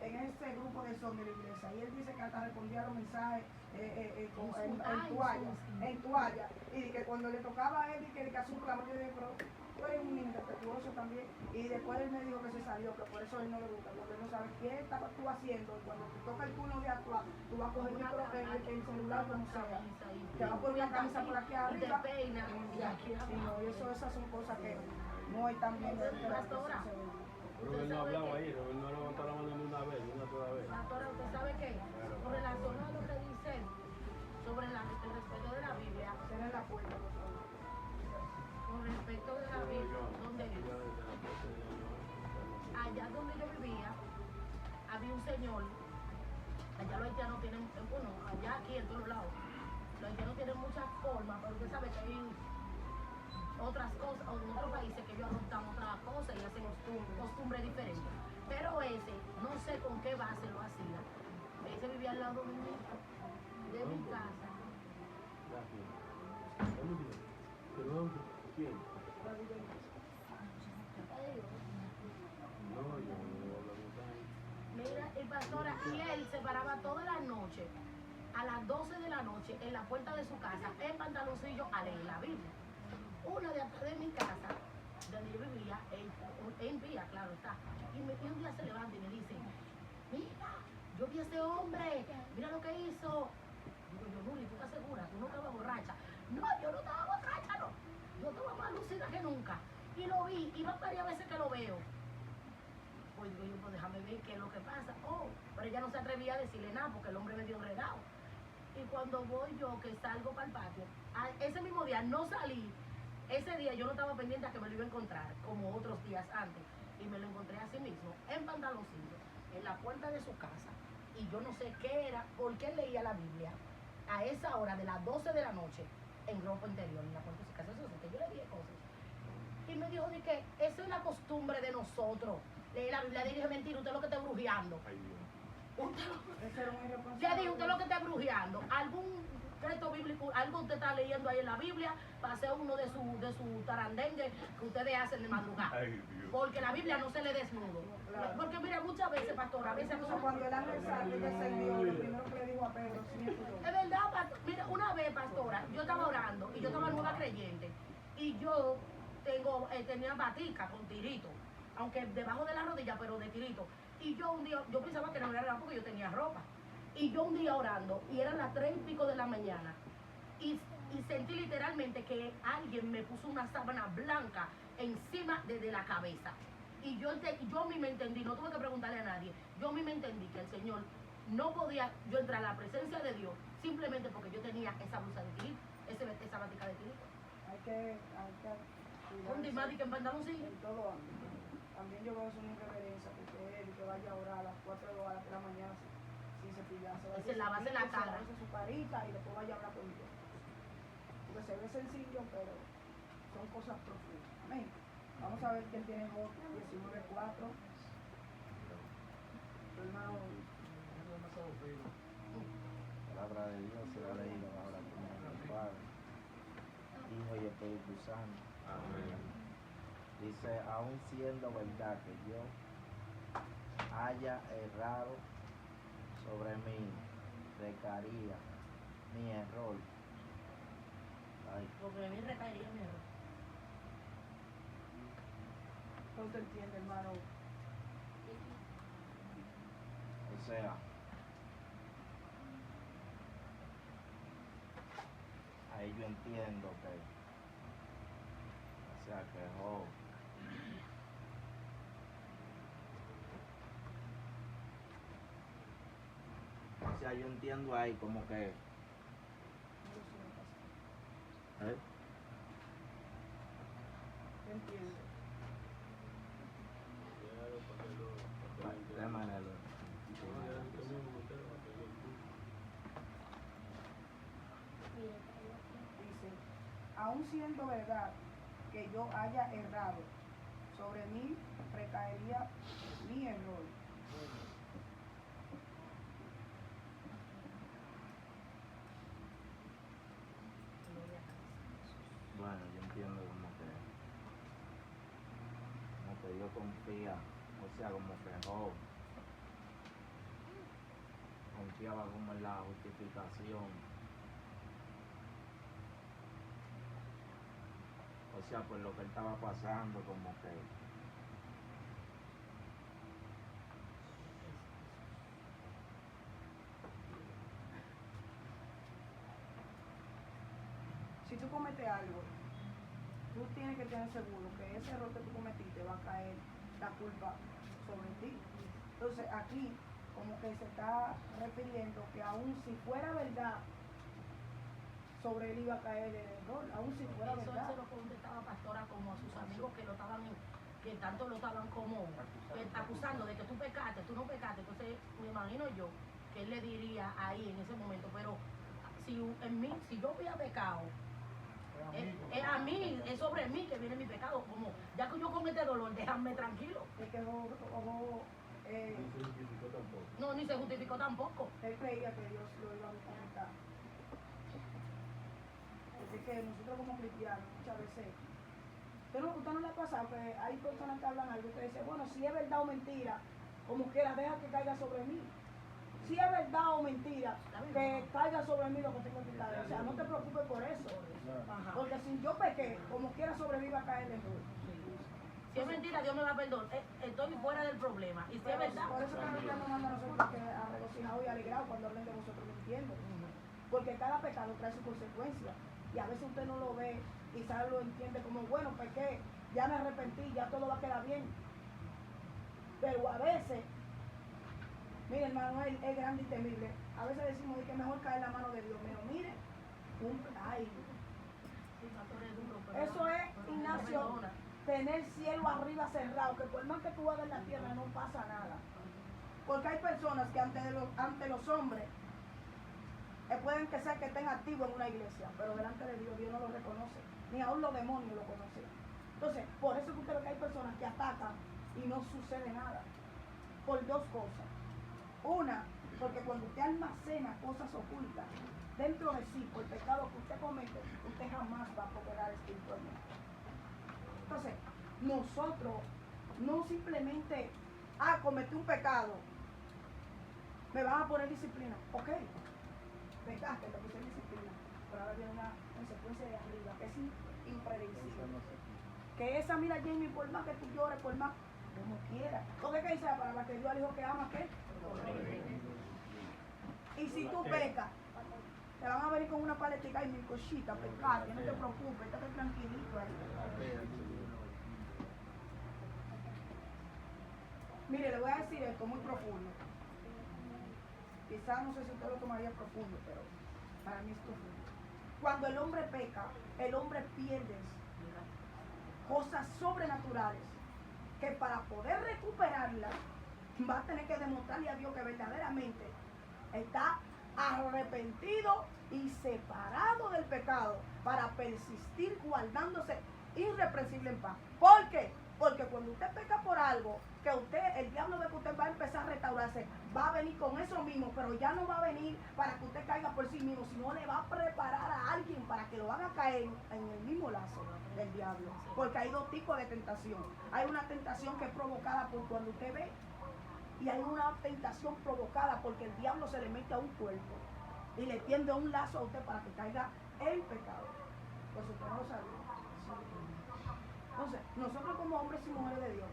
en ese grupo de son de la iglesia y él dice que hasta respondía los mensajes en toalla y que cuando le tocaba a él y que a su clamor, yo dije, pero tú eres un niño respetuoso también, y después él me dijo que se salió, que por eso él no le gusta, porque él no sabe qué estaba tú haciendo, y cuando te toca el turno de actuar, tú vas a coger el celular como sea, te vas a poner una camisa por aquí arriba, y te peinas, y no, y esas son cosas que no hay tan bien de pastora. Pero él no hablaba ahí, él no levantó la mano ni una vez, ni una sola vez. Pastora, ¿usted sabe qué? Con relación a lo que dice sobre el respeto de la Biblia, Cierra la puerta, por favor. con respecto de la Biblia, allá donde yo vivía, había un señor, allá los haitianos tienen, bueno, allá aquí en todos lados, los haitianos tienen muchas formas, pero usted sabe que hay otras cosas, o en otros países que ellos adoptan otras cosas y hacen costumbres diferentes. Pero ese, no sé con qué base lo hacía. Ese vivía al lado de mi casa. ¿Quién? No, yo no hablo con Mira, el pastor, y él se paraba toda la noche, a las 12 de la noche, en la puerta de su casa, en pantaloncillo, a leer la Biblia. Una de atrás de mi casa, donde yo vivía, en Vía, claro está. Y un día se levanta y me dice, mira, yo vi a ese hombre, mira lo que hizo. Digo yo, Nuri, ¿tú estás segura? ¿Tú no estabas borracha? No, yo no estaba borracha, no. Yo estaba más lucida que nunca. Y lo vi, y van varias veces que lo veo. Pues digo yo, pues déjame ver qué es lo que pasa. Oh, pero ella no se atrevía a decirle nada porque el hombre me dio enredado. Y cuando voy yo, que salgo para el patio, ese mismo día no salí. Ese día yo no estaba pendiente a que me lo iba a encontrar, como otros días antes. Y me lo encontré así mismo, en pantaloncillo, en la puerta de su casa. Y yo no sé qué era, por qué leía la Biblia a esa hora de las 12 de la noche, en ropa interior, en la puerta de su casa. Eso sí, que yo le dije cosas. Y me dijo de que eso es la costumbre de nosotros. Leer la Biblia, le dije, mentira, usted es lo que está brujeando. Ay, Dios. Ya dije, usted lo que está brujeando. Algún texto bíblico, algo usted está leyendo ahí en la Biblia, para hacer uno de su tarandengue que ustedes hacen de madrugada. Ay, Dios. Porque la Biblia no se lee desnudo. Claro. Porque mira, muchas veces, pastora, a veces O sea, cuando el ángel salió y descendió, lo primero que le dijo a Pedro, sí, es verdad, mira, una vez, pastora, yo estaba orando y yo estaba nueva creyente. Y yo tenía batica con tirito, aunque debajo de la rodilla, pero de tirito. Y yo un día, yo pensaba que no era porque yo tenía ropa. Y yo un día orando, y eran las 3 y pico de la mañana, y sentí literalmente que alguien me puso una sábana blanca encima desde la cabeza. Y yo a mí me entendí, no tuve que preguntarle a nadie, yo a mí me entendí que el Señor no podía yo entrar a la presencia de Dios simplemente porque yo tenía esa blusa de tirito, esa batica de tirito. Hay que Un dimático en pantaloncillo. en todo ámbito. También yo veo eso una irreverencia, que vaya a orar a las 4 de la mañana sin cepillarse. Se lavarse la cara. Se su carita y después vaya a hablar con Dios. Porque se ve sencillo, pero son cosas profundas. Amén. Vamos a ver quién tiene Job 19:4. Hermano, Palabra de Dios será leída ahora como el Padre, Hijo y Espíritu Santo. Amén. Dice, aun siendo verdad que yo haya errado, sobre mí recaería mi error. Ay, Sobre mí recaería mi error. ¿no te entiende, hermano? o sea, ahí yo entiendo que, o sea, que Job o sea, yo entiendo ahí como que, ¿eh? Entiende. De manera, Dice, aun siendo verdad que yo haya errado, sobre mí recaería mi error. bueno, yo entiendo como que Dios confía, o sea, como que Job confiaba como en la justificación, o sea, por lo que él estaba pasando, como que Si tú cometes algo, tú tienes que tener seguro que ese error que tú cometiste va a caer la culpa sobre ti. Entonces aquí como que se está refiriendo que aun si fuera verdad, sobre él iba a caer el error, aun si fuera Eso verdad. se lo contestaba Pastora como a sus amigos que lo estaban, que tanto lo estaban como acusando de que tú pecaste, tú no pecaste. Entonces me imagino yo que él le diría ahí en ese momento, pero si en mí, si yo hubiera pecado, es a mí, es sobre mí que viene mi pecado. Como ya que yo cometí dolor, déjame tranquilo. Es que Job, No, ni se justificó tampoco. él creía que Dios lo iba a justificar. Así que nosotros como cristianos muchas veces, ¿usted no le ha pasado que hay personas que hablan algo y usted dice, bueno, si es verdad o mentira, como quiera, deja que caiga sobre mí? Si es verdad o mentira, que caiga sobre mí lo que tengo que caer. O sea, no te preocupes por eso. Ajá. Porque si yo pequé, como quiera sobre mí va a caer el error. Si es mentira, Dios me va a perdonar. Estoy fuera del problema. Y si es verdad, Por eso que la Biblia nos manda a nosotros que a regocijados y alegrados cuando hablen de vosotros mintiendo. Porque cada pecado trae su consecuencia. Y a veces usted no lo ve, quizás lo entiende como, bueno, pequé, ya me arrepentí, ya todo va a quedar bien. Pero a veces, mire hermano, es grande y temible. A veces decimos que es mejor caer en la mano de Dios. Pero mire, ay, eso es, Ignacio, tener el cielo arriba cerrado, que por más que tú hagas en la tierra no pasa nada. Porque hay personas que ante los hombres pueden que sea que estén activos en una iglesia, pero delante de Dios, Dios no lo reconoce, ni aún los demonios lo conocen. Entonces, por eso es que usted ve que hay personas que atacan y no sucede nada. Por dos cosas. Una, porque cuando usted almacena cosas ocultas dentro de sí, por el pecado que usted comete, usted jamás va a cooperar espiritualmente. Entonces, nosotros no simplemente, cometí un pecado, me van a poner disciplina. Ok, pecaste, te puse disciplina, pero ahora viene una consecuencia de arriba, que es impredecible. Que esa, mira Jamie, por más que tú llores, por más, como quieras. Porque ¿qué dice la palabra? Que Dios al hijo que ama, ¿qué? Y si tú pecas, te van a venir con una paletica y mi cosita, pecate, no te preocupes, estate tranquilito ahí. Mire, le voy a decir esto muy profundo. Quizás no sé si usted lo tomaría profundo, pero para mí es profundo. Cuando el hombre peca, el hombre pierde cosas sobrenaturales que para poder recuperarlas va a tener que demostrarle a Dios que verdaderamente está arrepentido y separado del pecado para persistir guardándose irreprensible en paz. ¿Por qué? Porque cuando usted peca por algo, que usted, el diablo de que usted va a empezar a restaurarse, va a venir con eso mismo, pero ya no va a venir para que usted caiga por sí mismo, sino le va a preparar a alguien para que lo haga caer en el mismo lazo del diablo. Porque hay dos tipos de tentación. Hay una tentación que es provocada por cuando usted ve, y hay una tentación provocada porque el diablo se le mete a un cuerpo y le tiende un lazo a usted para que caiga en pecado. Pues usted no lo sabía. Entonces, nosotros como hombres y mujeres de Dios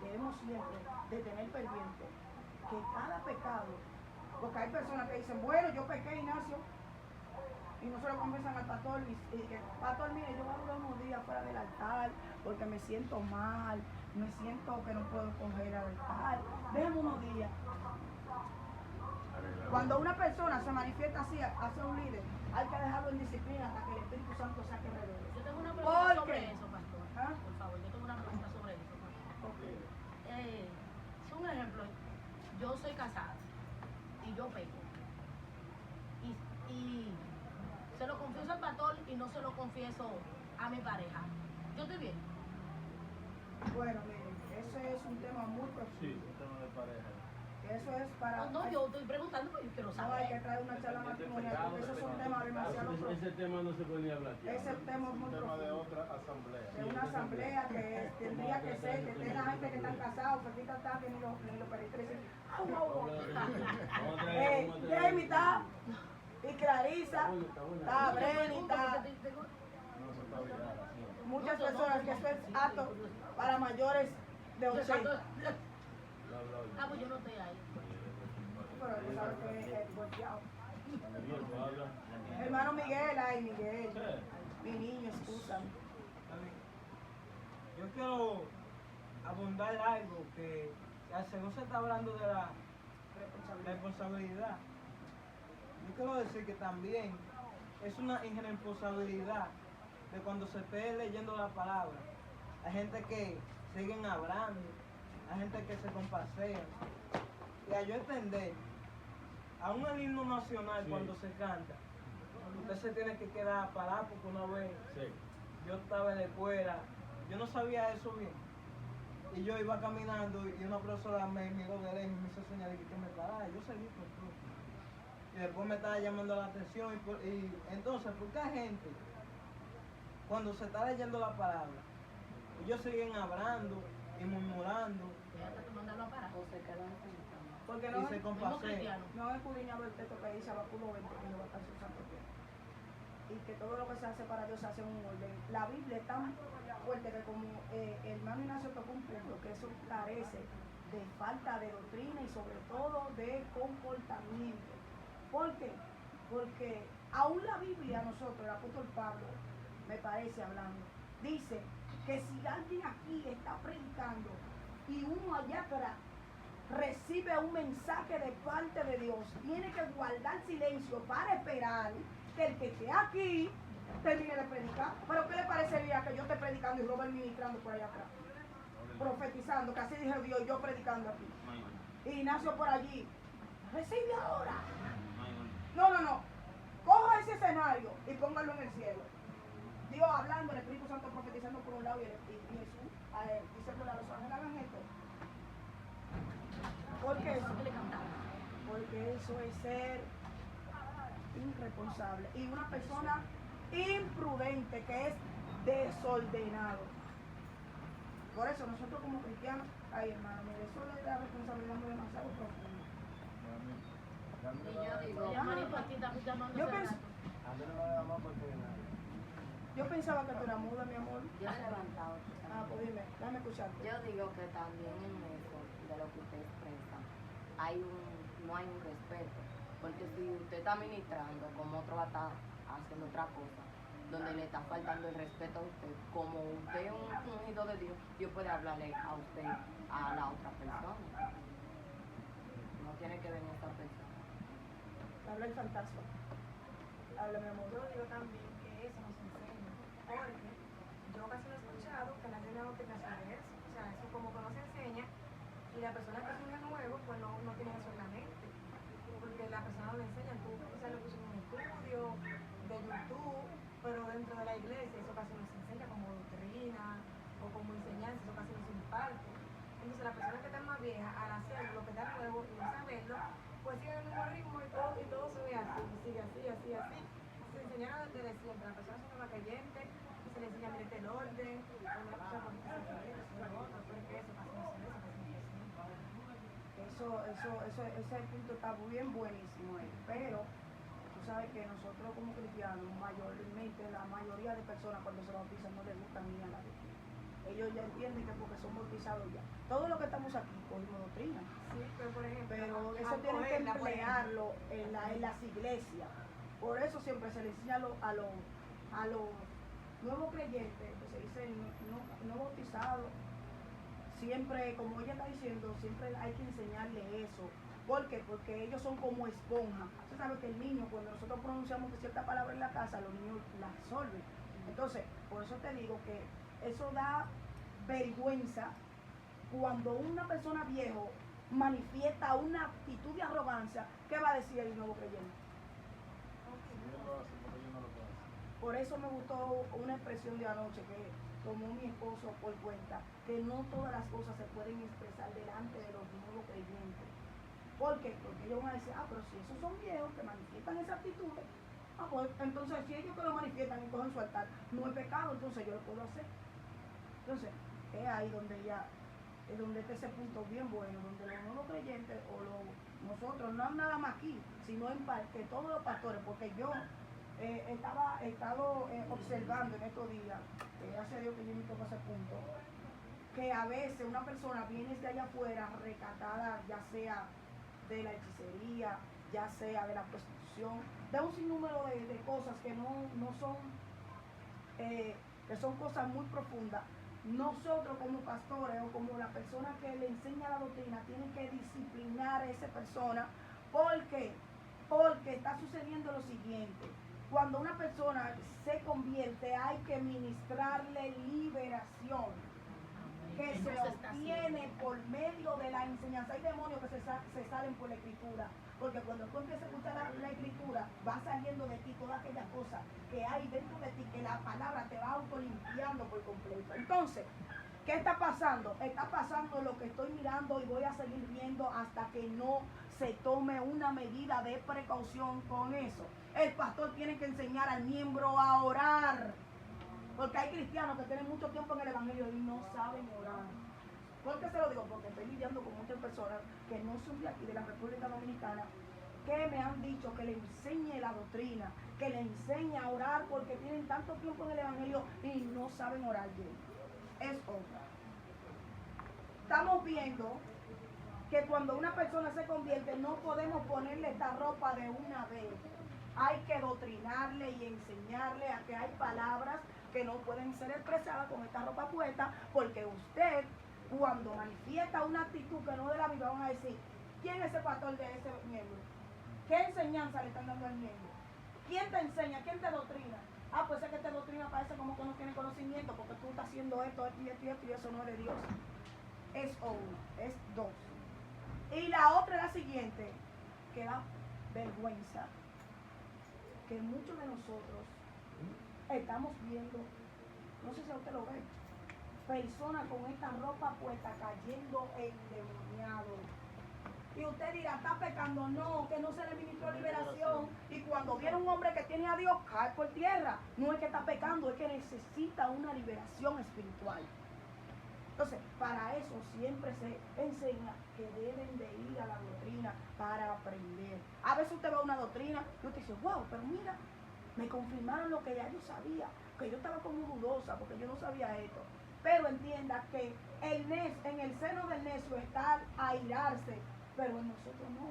debemos siempre de tener pendiente que cada pecado, porque hay personas que dicen, bueno, yo pequé, Ignacio, y no se lo confiesan al pastor, y que, pastor, mire, yo voy a durar unos días fuera del altar porque me siento mal, me siento que no puedo coger al altar, déjame unos días. Cuando una persona se manifiesta así hacia un líder, hay que dejarlo en disciplina hasta que el Espíritu Santo saque rebelde. Yo tengo una pregunta ¿Por sobre qué? eso, pastor. ¿Ah? Por favor, yo tengo una pregunta sobre eso, pastor. Es un ejemplo. Yo soy casada y yo peco. Y se lo confieso al pastor y no se lo confieso a mi pareja. ¿Yo estoy bien? Bueno, miren, ese es un tema muy profundo. Sí, un tema de pareja. Eso es para... No, yo estoy preguntando porque yo quiero No, hay que saber. traer una charla matrimonial porque esos son temas demasiado profundos. Ese tema no se puede ni hablar aquí. Ese tema es Es muy un tema de profundo. otra asamblea. De una asamblea que tendría que ser, que tenga gente que están casados, Pepita está, que ni los peritres dicen, ¡au, au, au! Jamie está, y Clarisa, está Breni, está... No, eso está bien. Muchas personas que eso es apto para mayores de 80. Ah, pues yo no estoy ahí. Pero tú sabes que es divorciado. Miguel, tú hablas. Hermano Miguel, ay Miguel, mi niño, excúsame. Yo quiero abundar algo que según se está hablando de la responsabilidad. Yo quiero decir que también es una irresponsabilidad de cuando se esté leyendo la palabra. Hay gente que siguen hablando, hay gente que se compasea. Y a yo entender, aún el himno nacional Sí. cuando se canta, usted se tiene que quedar parado porque una vez Sí. yo estaba en la escuela, yo no sabía eso bien. Y yo iba caminando y una profesora me miró de lejos y me hizo señal de que me parara. Yo seguí por todo. Y después me estaba llamando la atención. Y entonces, ¿por qué hay gente, cuando se está leyendo la palabra, ellos siguen hablando y murmurando Hasta que mandarlo a parar. Porque y no, se Somos compasean? cristianos. no he escudriñado el texto que dice Habacuc 20 que no va a estar su santo tiempo. Y que todo lo que se hace para Dios se hace en un orden. La Biblia es tan fuerte que como el hermano Ignacio tocó un punto, que eso carece de falta de doctrina y sobre todo de comportamiento. ¿Por qué? Porque aún la Biblia, nosotros, el apóstol Pablo, me parece hablando, dice que si alguien aquí está predicando y uno allá atrás recibe un mensaje de parte de Dios, tiene que guardar silencio para esperar que el que esté aquí termine de predicar. Pero ¿qué le parecería que yo esté predicando y Robert ministrando por allá atrás? Profetizando, que así dijo Dios, y yo predicando aquí. Y Ignacio por allí. Recibe ahora. No. Coja ese escenario y póngalo en el cielo. Dios hablando, el Espíritu Santo profetizando por un lado y Jesús dice por los ángeles hagan esto. ¿Por qué eso? ¿Qué le cantaba? Porque eso es ser irresponsable y una persona imprudente que es desordenado. Por eso nosotros como cristianos, ay hermano, mire, eso le da responsabilidad muy demasiado profunda. Ya Marito aquí está llamando Yo hace pienso- rato. Yo pensaba que tú eras muda, mi amor. Yo he levantado. Ah, pues dime, déjame escucharte. Yo digo que también en eso de lo que usted expresa no hay un respeto, porque si usted está ministrando como otro va a estar haciendo otra cosa, donde le está faltando el respeto a usted, como usted es un ungido de Dios, Dios puede hablarle a usted, a la otra persona. No tiene que venir esta persona. Habla el fantasma. Habla, mi amor. Yo digo también que eso nos enseña, porque yo casi no he escuchado que la gente no tenga que eso. O sea, eso como que no se enseña y la persona que surge nuevo, pues no tiene eso en la mente. Porque la persona no le enseña, tú quizás lo puso en un estudio de YouTube, pero dentro de la iglesia eso casi no se enseña como doctrina. doctrina o como enseñanza, eso casi no se imparte. Entonces la persona que está más vieja, al hacerlo, lo que está nuevo y no saberlo, pues sigue el mismo ritmo y todo se ve así, y sigue así. Se enseñaron desde siempre, las personas son más creyentes, se les enseña mire el orden, una cosa por qué se hace eso, lo otro, porque eso, casi no se ve, Ese punto está bien buenísimo, pero tú sabes que nosotros como cristianos, mayormente, la mayoría de personas cuando se bautizan no les gusta ni a la Biblia. Ellos ya entienden que porque son bautizados ya. Todos los que estamos aquí cogimos doctrina. Sí, pero por ejemplo, Pero eso tienen que emplearlo en las iglesias. Por eso siempre se les enseña a los nuevos creyentes, que se dicen no bautizados. Siempre, como ella está diciendo, siempre hay que enseñarle eso. ¿Por qué? Porque ellos son como esponja. Usted sabe que el niño, cuando nosotros pronunciamos cierta palabra en la casa, los niños la absorben. Entonces, por eso te digo que eso da vergüenza cuando una persona viejo manifiesta una actitud de arrogancia. ¿Qué va a decir el nuevo creyente? Por eso me gustó una expresión de anoche que tomó mi esposo por cuenta, que no todas las cosas se pueden expresar delante de los nuevos creyentes. ¿Por qué? Porque ellos van a decir, pero si esos son viejos que manifiestan esa actitud, pues entonces si ellos que lo manifiestan y cogen su altar, no es pecado, entonces yo lo puedo hacer. Entonces, es ahí donde donde está ese punto bien bueno, donde los nuevos creyentes nosotros, no nada más aquí, sino en parte todos los pastores, porque yo he estado observando en estos días, gracias a Dios que yo me toco ese punto, que a veces una persona viene de allá afuera recatada, ya sea de la hechicería, ya sea de la prostitución, de un sinnúmero de cosas que no son, que son cosas muy profundas. Nosotros como pastores o como la persona que le enseña la doctrina tienen que disciplinar a esa persona. ¿Por qué? Porque está sucediendo lo siguiente. Cuando una persona se convierte hay que ministrarle liberación, que se obtiene por medio de la enseñanza. Hay demonios que se salen por la escritura, porque cuando tú empiezas a escuchar la escritura va saliendo de ti toda aquella cosa que hay dentro de ti, que la palabra te va autolimpiando por completo. Entonces, ¿qué está pasando? Está pasando lo que estoy mirando y voy a seguir viendo hasta que no se tome una medida de precaución con eso. El pastor tiene que enseñar al miembro a orar, porque hay cristianos que tienen mucho tiempo en el evangelio y no saben orar. ¿Por qué se lo digo? Porque estoy lidiando con muchas personas que no son de aquí, de la República Dominicana, que me han dicho que le enseñe la doctrina, que le enseñe a orar, porque tienen tanto tiempo en el evangelio y no saben orar bien. Es otra. Estamos viendo que cuando una persona se convierte no podemos ponerle esta ropa de una vez. Hay que doctrinarle y enseñarle a que hay palabras que no pueden ser expresadas con esta ropa puesta, porque usted, cuando manifiesta una actitud que no es de la Biblia, van a decir, ¿quién es el pastor de ese miembro? ¿Qué enseñanza le están dando al miembro? ¿Quién te enseña? ¿Quién te doctrina? Pues es que te doctrina parece como que no tiene conocimiento, porque tú estás haciendo esto y eso no es de Dios. Es uno, es dos. Y la otra es la siguiente, que da vergüenza, que muchos de nosotros estamos viendo, no sé si usted lo ve, personas con esta ropa puesta cayendo endemoniados. Y usted dirá, está pecando. No, que no se le ministró liberación. Y cuando viene un hombre que tiene a Dios, cae por tierra. No es que está pecando, es que necesita una liberación espiritual. Entonces, para eso siempre se enseña que deben de ir a la doctrina para aprender. A veces usted ve una doctrina y usted dice, wow, pero mira, me confirmaron lo que ya yo sabía, que yo estaba como dudosa porque yo no sabía esto. Pero entienda que en el seno del necio está airarse, pero en nosotros no.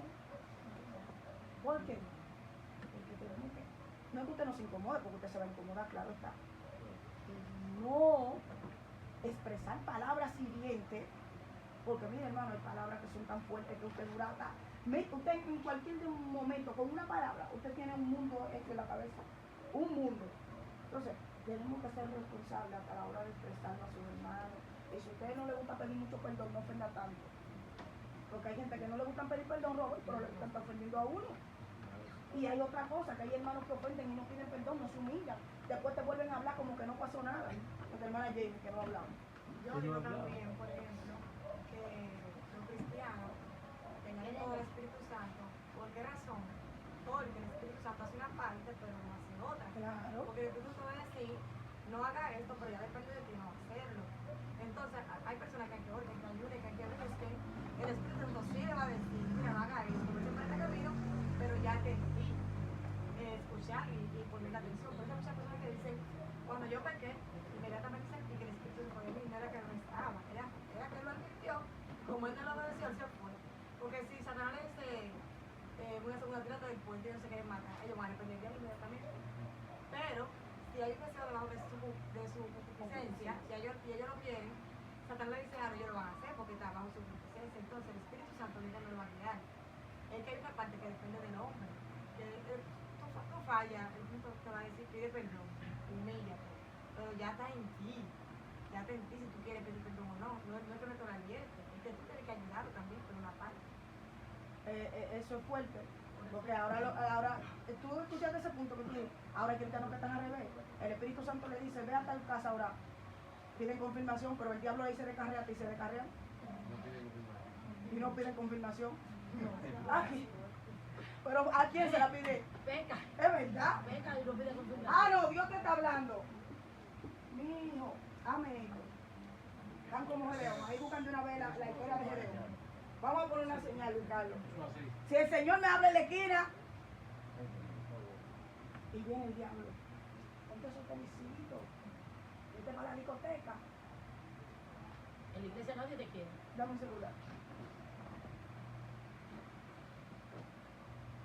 ¿Por qué? Porque tenemos que, no es que usted no se incomode, porque usted se va a incomodar, claro está. No expresar palabras hirientes, porque mire hermano, hay palabras que son tan fuertes que usted dura hasta, usted en cualquier momento con una palabra, usted tiene un mundo hecho en la cabeza, un mundo. Entonces, tenemos que ser responsables a la hora de expresarlo a sus hermanos. Y si a usted no le gusta pedir mucho perdón, no ofenda tanto. Porque hay gente que no le gusta pedir perdón, Robert, pero le están ofendiendo a uno. Y hay otra cosa, que hay hermanos que ofenden y no piden perdón, no se humillan. Después te vuelven a hablar como que no pasó nada. Nuestra hermana Jamie, que no hablaba. Yo digo también, por ejemplo, que los cristianos tengan todo el Espíritu Santo. ¿Por qué razón? Porque el Espíritu Santo hace una parte, pero no hace otra. Claro. Porque el Espíritu Santo va a decir, no haga esto, pero ya depende de ti no hacerlo. Entonces, hay personas que hay que orar, que ayuden, que hay que busquen. El Espíritu Santo sí le va a decir, mira, no haga esto, porque siempre está camino, pero ya te di. Escuchar y poner atención. Por eso hay muchas personas que dicen, cuando yo pequé, inmediatamente sentí que el Espíritu se fue de mí, no era que no estaba, era que él lo advirtió, como él no lo obedeció, él se fue. Porque si Satanás le dice, una segunda tírate del puente y no se quieren matar, ellos van a arrepentir de él inmediatamente. Pero, si hay un deseo debajo de su concupiscencia, si ellos lo quieren, Satanás le dice, ah, no, ellos lo van a hacer porque está bajo su concupiscencia. Entonces, el Espíritu Santo no lo va a guiar. Es que hay una parte que depende del hombre. Que tú fallas, el Espíritu te va a decir, pide perdón, humíllate. Pero ya está en ti. Ya está en ti si tú quieres pedir perdón o no. No es que no te lo advierte. Es que tú tienes que ayudarlo también por una parte. Eso es fuerte. Porque ahora tú escuchaste ese punto que tú dices, ahora hay cristianos que están al revés. El Espíritu Santo le dice, ve a tal casa ahora, piden confirmación, pero el diablo le dice descarréate y se descarrean. Y no piden confirmación. Aquí. Pero ¿a quién se la pide? Peca, ¿Es verdad? peca y no pide confirmación. Ah, no, Dios te está hablando. Mi hijo, amén. Están como Gedeón, ahí buscan de una vez la historia de Gedeón. Vamos a poner una señal, Luis Carlos. Si el Señor me abre la esquina y viene el diablo, ponte esos tenisitos, vete para la discoteca, En la iglesia nadie te quiere. dame un celular.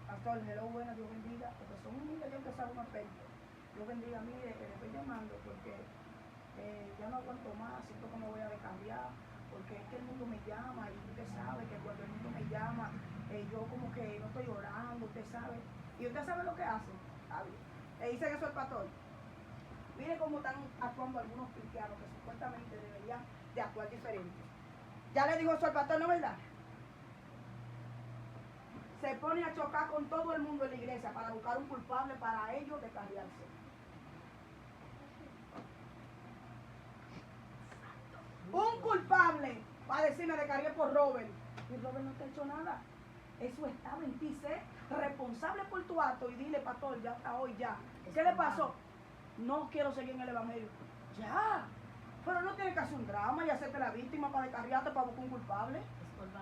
Pastor, hello, buena, Dios bendiga, porque son un millón que sabe un aspecto. Dios bendiga, mire, que le estoy llamando porque ya no aguanto más, siento que me voy a descambiar, porque es que el mundo me llama y usted sabe que cuando el mundo me llama, yo como que no estoy orando, usted sabe. Y usted sabe lo que hace. Le dicen eso al pastor. Mire cómo están actuando algunos cristianos que supuestamente deberían de actuar diferente. Ya le dijo eso al pastor, ¿no es verdad? Se pone a chocar con todo el mundo en la iglesia para buscar un culpable para ellos descarriarse. Un culpable va a decirme descargué por Robert. Y Robert no te ha hecho nada. Eso estaba en ti. Sé responsable por tu acto y dile, pastor, ya hasta hoy ya. ¿Qué le pasó? No quiero seguir en el evangelio. Ya. Pero no tienes que hacer un drama y hacerte la víctima para descarriarte, para buscar un culpable.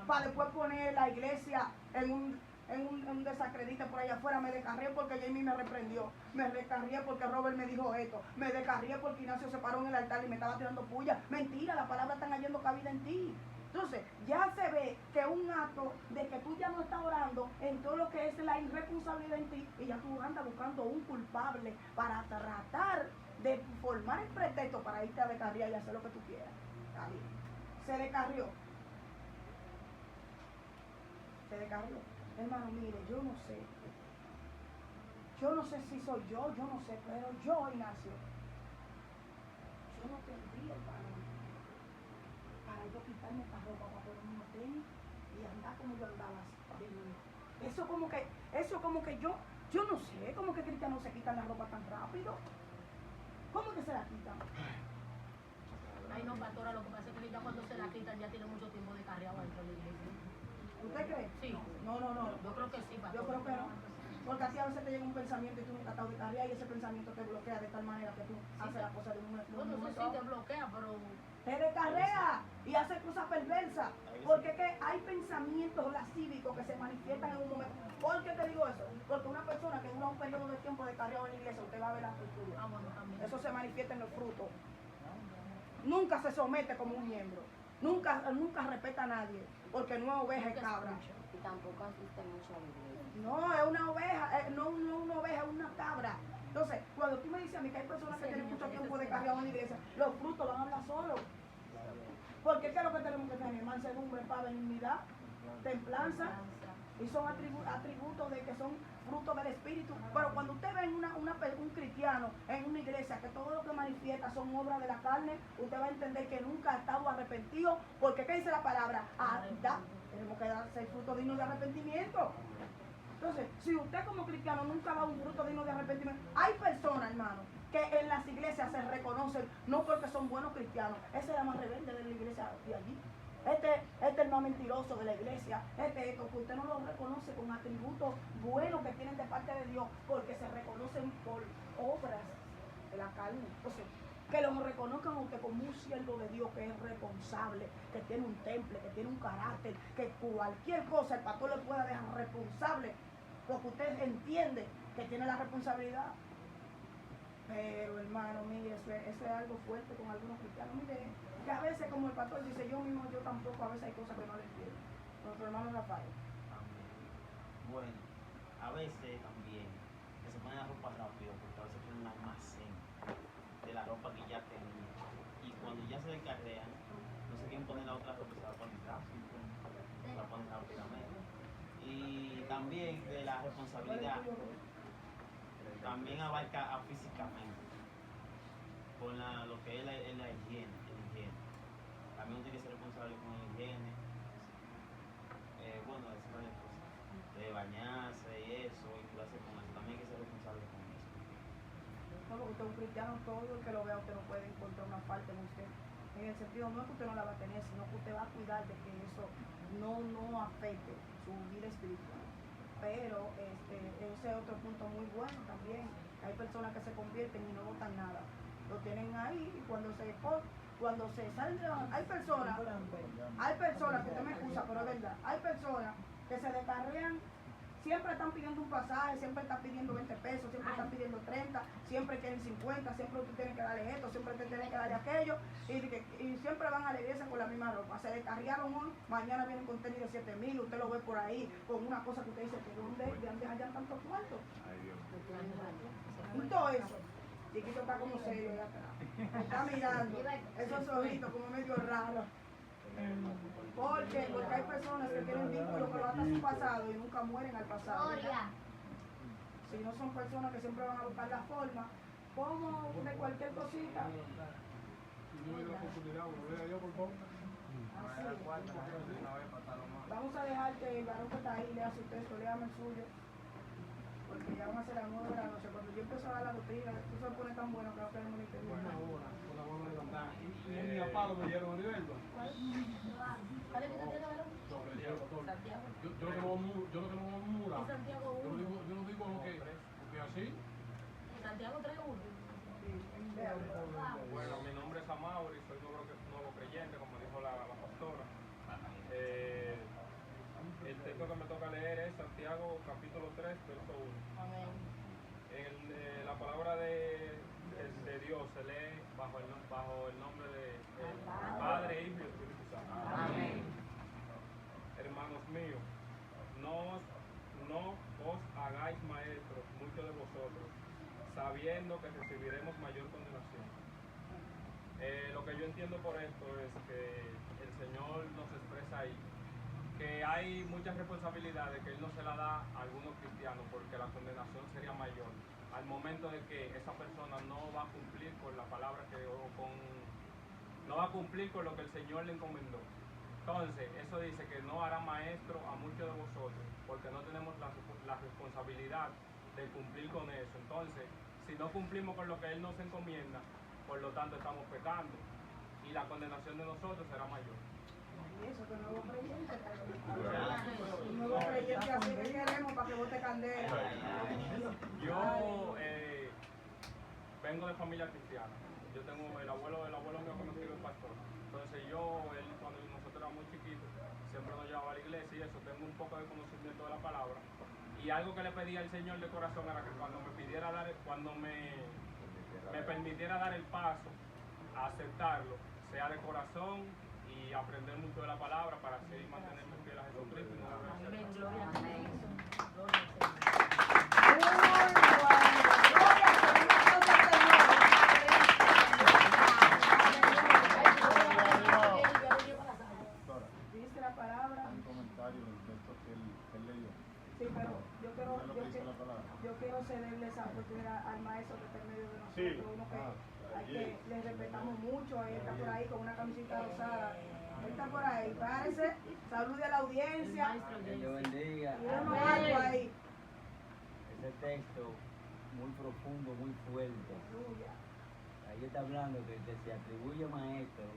Para después poner la iglesia en un desacredite por allá afuera. Me descarrié porque Jamie me reprendió. Me descarrié porque Robert me dijo esto. Me descarrié porque Ignacio se paró en el altar y me estaba tirando puya. Mentira, las palabras están hallando cabida en ti. Entonces, ya se ve que un acto de que tú ya no estás orando en todo lo que es la irresponsabilidad en ti y ya tú andas buscando un culpable para tratar de formar el pretexto para irte a descarriar y hacer lo que tú quieras. Está bien. Se descarrió. Se descarrió. Hermano, mire, yo no sé. Yo no sé si soy yo no sé, pero yo, Ignacio, yo no tendría el valor para yo quitarme esta ropa para ponerme unos tenis y andar como yo andaba así. Eso como que yo no sé, como que cristianos se quitan la ropa tan rápido. ¿Cómo que se la quitan? Ay, no, pastora, lo que pasa es que ya cuando se la quitan ya tiene mucho tiempo de carreado dentro de la iglesia. ¿Usted cree? Sí. No. Yo creo que sí, pastora. Yo creo que no. Porque así a veces te llega un pensamiento y tú nunca estás de carrera y ese pensamiento te bloquea de tal manera que tú haces las cosas de un Bueno, eso momento sí a te otro. bloquea, pero Te descarrea y hace cosas perversas. Porque es que hay pensamientos lascívicos que se manifiestan en un momento. ¿Por qué te digo eso? Porque una persona que dura un periodo de tiempo descarriado en la iglesia, usted va a ver la cultura. bueno, también. Eso se manifiesta en los frutos. Nunca se somete como un miembro. Nunca respeta a nadie. Porque no es oveja, es cabra. Y tampoco asiste mucho a la iglesia. No, es una oveja, no una oveja, es una cabra. Entonces, cuando tú me dices a mí que hay personas que tienen mucho tiempo descarriado en la iglesia, los frutos van a hablar solos. Porque ¿qué es lo que tenemos que tener? Mansedumbre, paz, benignidad, templanza. Y son atributos de que son frutos del Espíritu. Pero cuando usted ve un cristiano en una iglesia que todo lo que manifiesta son obras de la carne, usted va a entender que nunca ha estado arrepentido. Porque ¿qué dice la palabra? Tenemos que darse el fruto digno de arrepentimiento. Entonces, si usted como cristiano nunca da un fruto digno de arrepentimiento, hay personas, hermano, que en las iglesias se reconocen no porque son buenos cristianos. Ese es el más rebelde de la iglesia de allí. Este es el más mentiroso de la iglesia. Esto, que usted no lo reconoce con atributos buenos que tienen de parte de Dios, porque se reconocen por obras de la carne. Entonces, que los reconozcan a usted como un siervo de Dios que es responsable, que tiene un temple, que tiene un carácter, que cualquier cosa el pastor le pueda dejar responsable, porque usted entiende que tiene la responsabilidad. Pero hermano, mire, eso es algo fuerte con algunos cristianos. Mire, que a veces como el pastor dice, yo mismo, yo tampoco, a veces hay cosas que no le entiendo. Nuestro hermano Rafael. Bueno, a veces también que se pone la ropa rápido porque a veces tiene un almacén de la ropa que ya tenía y cuando ya se descarrean no sé quién pone la otra ropa, se la ponen rápido, la ponen rápidamente. Y también de la responsabilidad también abarca físicamente con lo que es la higiene, también uno tiene que ser responsable con la higiene, bueno, de varias cosas, de bañarse y eso, y cuidarse con eso, también hay que ser responsable con eso. No, porque usted es un cristiano, todo el que lo vea usted no puede encontrar una falta en usted. En el sentido, no es que usted no la va a tener, sino que usted va a cuidar de que eso no afecte su vida espiritual. Pero ese es otro punto muy bueno también. Hay personas que se convierten y no votan nada. Lo tienen ahí y cuando se salen de la... Hay personas que usted me excusa, pero es verdad. Hay personas que se descarrían, siempre están pidiendo un pasaje, siempre están pidiendo 20 pesos, siempre están pidiendo 30, siempre quieren 50, siempre usted tiene que darle esto, siempre usted tiene que darle aquello, y siempre van a la iglesia con la misma ropa. Se descarriaron hoy, mañana vienen con tenis de 7,000, usted lo ve por ahí, con una cosa que usted dice, ¿de dónde hallan tantos cuartos? Y todo eso. Chiquito está como serio allá atrás. Está mirando esos ojitos como medio raros. Porque hay personas que tienen vínculo con lo hasta su pasado y nunca mueren al pasado. Si no son personas que siempre van a buscar la forma, como de cualquier cosita. Vamos a dejar que el varón que está ahí lea su texto, léame el suyo. Porque ya van a ser las 9 de la noche. Cuando yo empiezo a dar la doctrina, esto se pone tan bueno que no queremos ni terminar. Ni a palo me dieron el nivel. ¿Cuál es que te tiene valor? Santiago. Yo lo que no voy a murmurar. ¿Y Santiago Yo 1? no digo lo que porque así. Santiago 3:1. Bueno, mi nombre es Amaury, soy nuevo creyente, como dijo la pastora. El texto que me toca leer es Santiago capítulo 3, verso 1. Amén. La palabra de Dios se lee bajo el nombre de Padre, Hijo y Espíritu Santo. Amén. Hermanos míos, no os hagáis maestros, muchos de vosotros, sabiendo que recibiremos mayor condenación. Lo que yo entiendo por esto es que el Señor nos expresa ahí que hay muchas responsabilidades que Él no se la da a algunos cristianos porque la condenación sería mayor al momento de que esa persona no va a cumplir con la palabra no va a cumplir con lo que el Señor le encomendó. Entonces, eso dice que no hará maestro a muchos de vosotros porque no tenemos la responsabilidad de cumplir con eso. Entonces, si no cumplimos con lo que Él nos encomienda, por lo tanto estamos pecando y la condenación de nosotros será mayor. Y eso, que nuevo creyente, un nuevo creyente así que queremos para que vote candela. Yo vengo de familia cristiana. Yo tengo el abuelo mío conocido el pastor. Entonces él cuando nosotros éramos chiquitos, siempre nos llevaba a la iglesia y eso, tengo un poco de conocimiento de la palabra. Y algo que le pedía al Señor de corazón era que cuando me permitiera dar el paso a aceptarlo, sea de corazón y aprender mucho de la palabra para así mantenerme fiel a Jesucristo y no volver a hacer Amén. nada. Gloria a Dios. Dice la palabra. Un comentario del texto que él leyó. Sí, pero yo ¿Qué es lo que dice la palabra? quiero cederle esa oportunidad al maestro que está en medio de nosotros. Sí. Uno que le respetamos mucho. Él está por ahí con una camiseta rosada. Él está por ahí. Párese, salude a la audiencia. Que Dios bendiga. Y uno algo ahí. ese texto muy profundo, muy fuerte. Ahí está hablando que se atribuye maestro,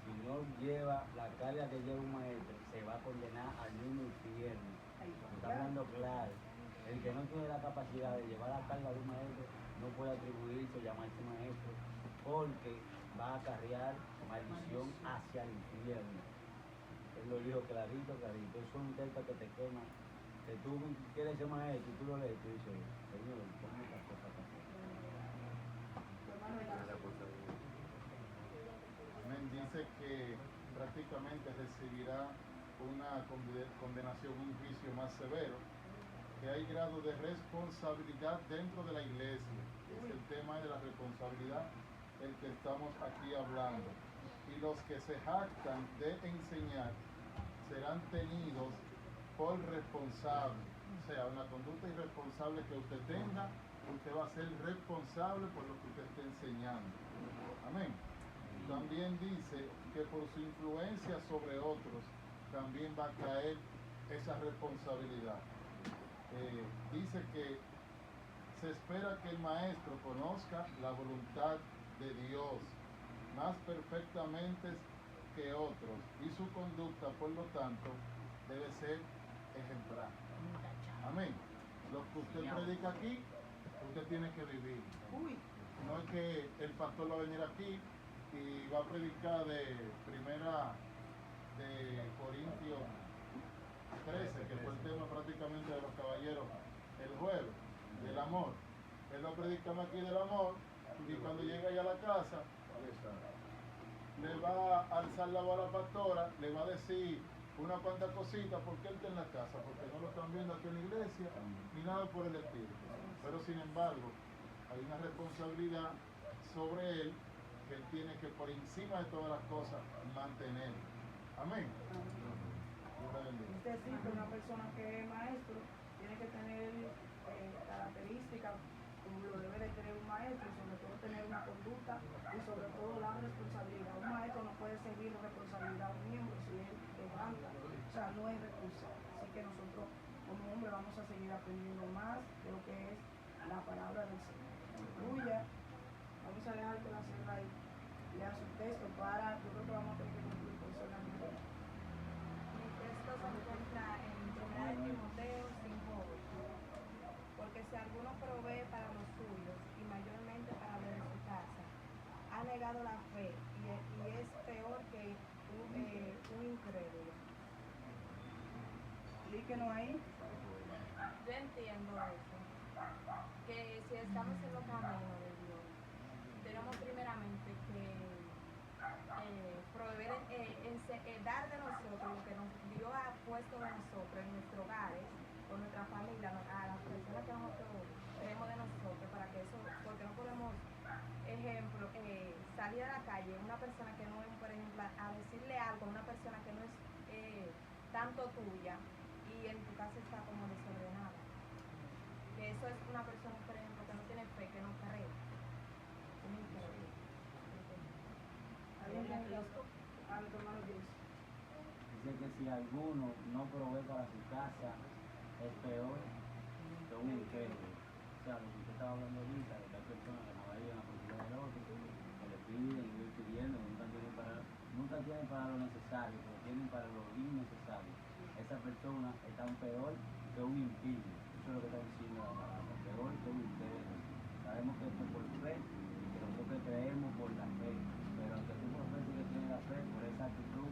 si no lleva la carga que lleva un maestro, se va a condenar al mismo infierno. Está hablando claro. El que no tiene la capacidad de llevar la carga de un maestro no puede atribuirse o llamarse maestro, porque va a acarrear maldición hacia el infierno. Él lo dijo clarito, clarito. Eso es un texto que te quema. Que tú quieres ser maestro y tú lo lees y tú dices, Señor, ¿cómo estas cosas pasan? Amén. Dice que prácticamente recibirá una condenación, un juicio más severo, que hay grado de responsabilidad dentro de la iglesia. Es el tema de la responsabilidad el que estamos aquí hablando. Y los que se jactan de enseñar serán tenidos por responsables. O sea, una conducta irresponsable que usted tenga, usted va a ser responsable por lo que usted esté enseñando. Amén. También dice que por su influencia sobre otros también va a caer esa responsabilidad. Dice que se espera que el maestro conozca la voluntad de Dios más perfectamente que otros, y su conducta, por lo tanto, debe ser ejemplar. Amén. Lo que usted predica aquí, usted tiene que vivir. No es que el pastor va a venir aquí y va a predicar de primera de Corintios 13, que fue el tema prácticamente de los caballeros el jueves, del amor. Él va a predicar aquí del amor, y cuando llega allá a la casa, le va a alzar la voz a la pastora, le va a decir una cuanta cosita porque él está en la casa, porque no lo están viendo aquí en la iglesia, ni nada por el estilo. Pero sin embargo, hay una responsabilidad sobre él que él tiene que por encima de todas las cosas mantener. Amén. Usted sí, que una persona que es maestro tiene que tener características como lo debe de tener un maestro, y sobre todo tener una conducta y sobre todo la responsabilidad. Un maestro no puede servir responsabilidad a un miembro si él quebranta, o sea, no es responsable. Así que nosotros como hombres vamos a seguir aprendiendo más de lo que es la palabra del Señor. Aleluya. Vamos a dejar que la señora lea su texto para, yo creo que vamos a tener que concluir con eso en la vida. Mi texto se encuentra en 1 Timoteo 5:8. Porque si alguno provee para los suyos y mayormente para los de su casa, ha negado la fe y es peor que un incrédulo. Explíquenos ahí. Yo entiendo eso, que si estamos en los caminos de Dios, tenemos primeramente que proveer, dar de nosotros lo que Dios ha puesto de nosotros en nuestros hogares, con nuestra familia, a las personas que nosotros queremos de nosotros, para que eso, porque no podemos, ejemplo, salir a la calle, una persona que no es, por ejemplo, a decirle algo a una persona que no es tanto tuya, y en tu casa está como desordenada. Que eso es una persona, por ejemplo, que no tiene fe, que no cree. Un incrédulo. Dice que si alguno no provee para su casa, es peor que un incrédulo. O sea, lo que usted estaba hablando ahorita, de que hay personas que no vayan a la propiedad del otro, que le piden y ir pidiendo, nunca tienen para lo necesario, pero tienen para lo innecesario. Esa persona está peor que un impío. Eso es lo que está diciendo la palabra, peor que un incrédulo. Sabemos que esto es por fe, y que nosotros creemos por la fe, pero aunque tú profeses que tienes la fe, por esa actitud,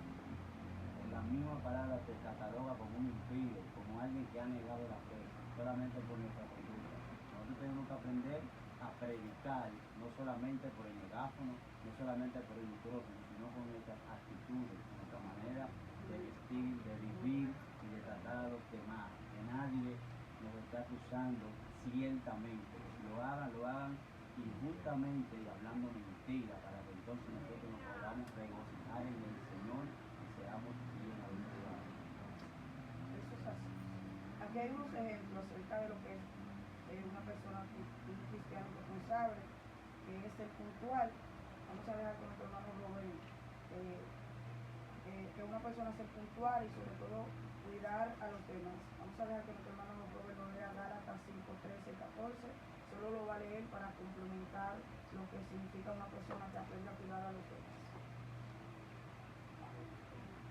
la misma palabra te cataloga como un impío, como alguien que ha negado la fe, solamente por nuestra conducta. Nosotros tenemos que aprender a predicar, no solamente por el megáfono, no solamente por el micrófono, sino con nuestras actitudes, nuestra manera de vestir, de vivir y de tratar a los demás. Que nadie nos esté acusando ciertamente. Que si lo hagan injustamente y hablando mentira, para que entonces nosotros nos podamos regocijar en el Señor y seamos bien abençoados. Eso es así. Aquí hay unos ejemplos acerca de lo que es una persona, un cristiano responsable, que es ser puntual. Vamos a dejar con nuestro hermano Robert que una persona ser puntual y sobre todo cuidar a los demás. Vamos a dejar que nuestro hermano Robert nos lea Gálatas 5, 13, 14. Solo lo va a leer para complementar lo que significa una persona que aprende a cuidar a los demás.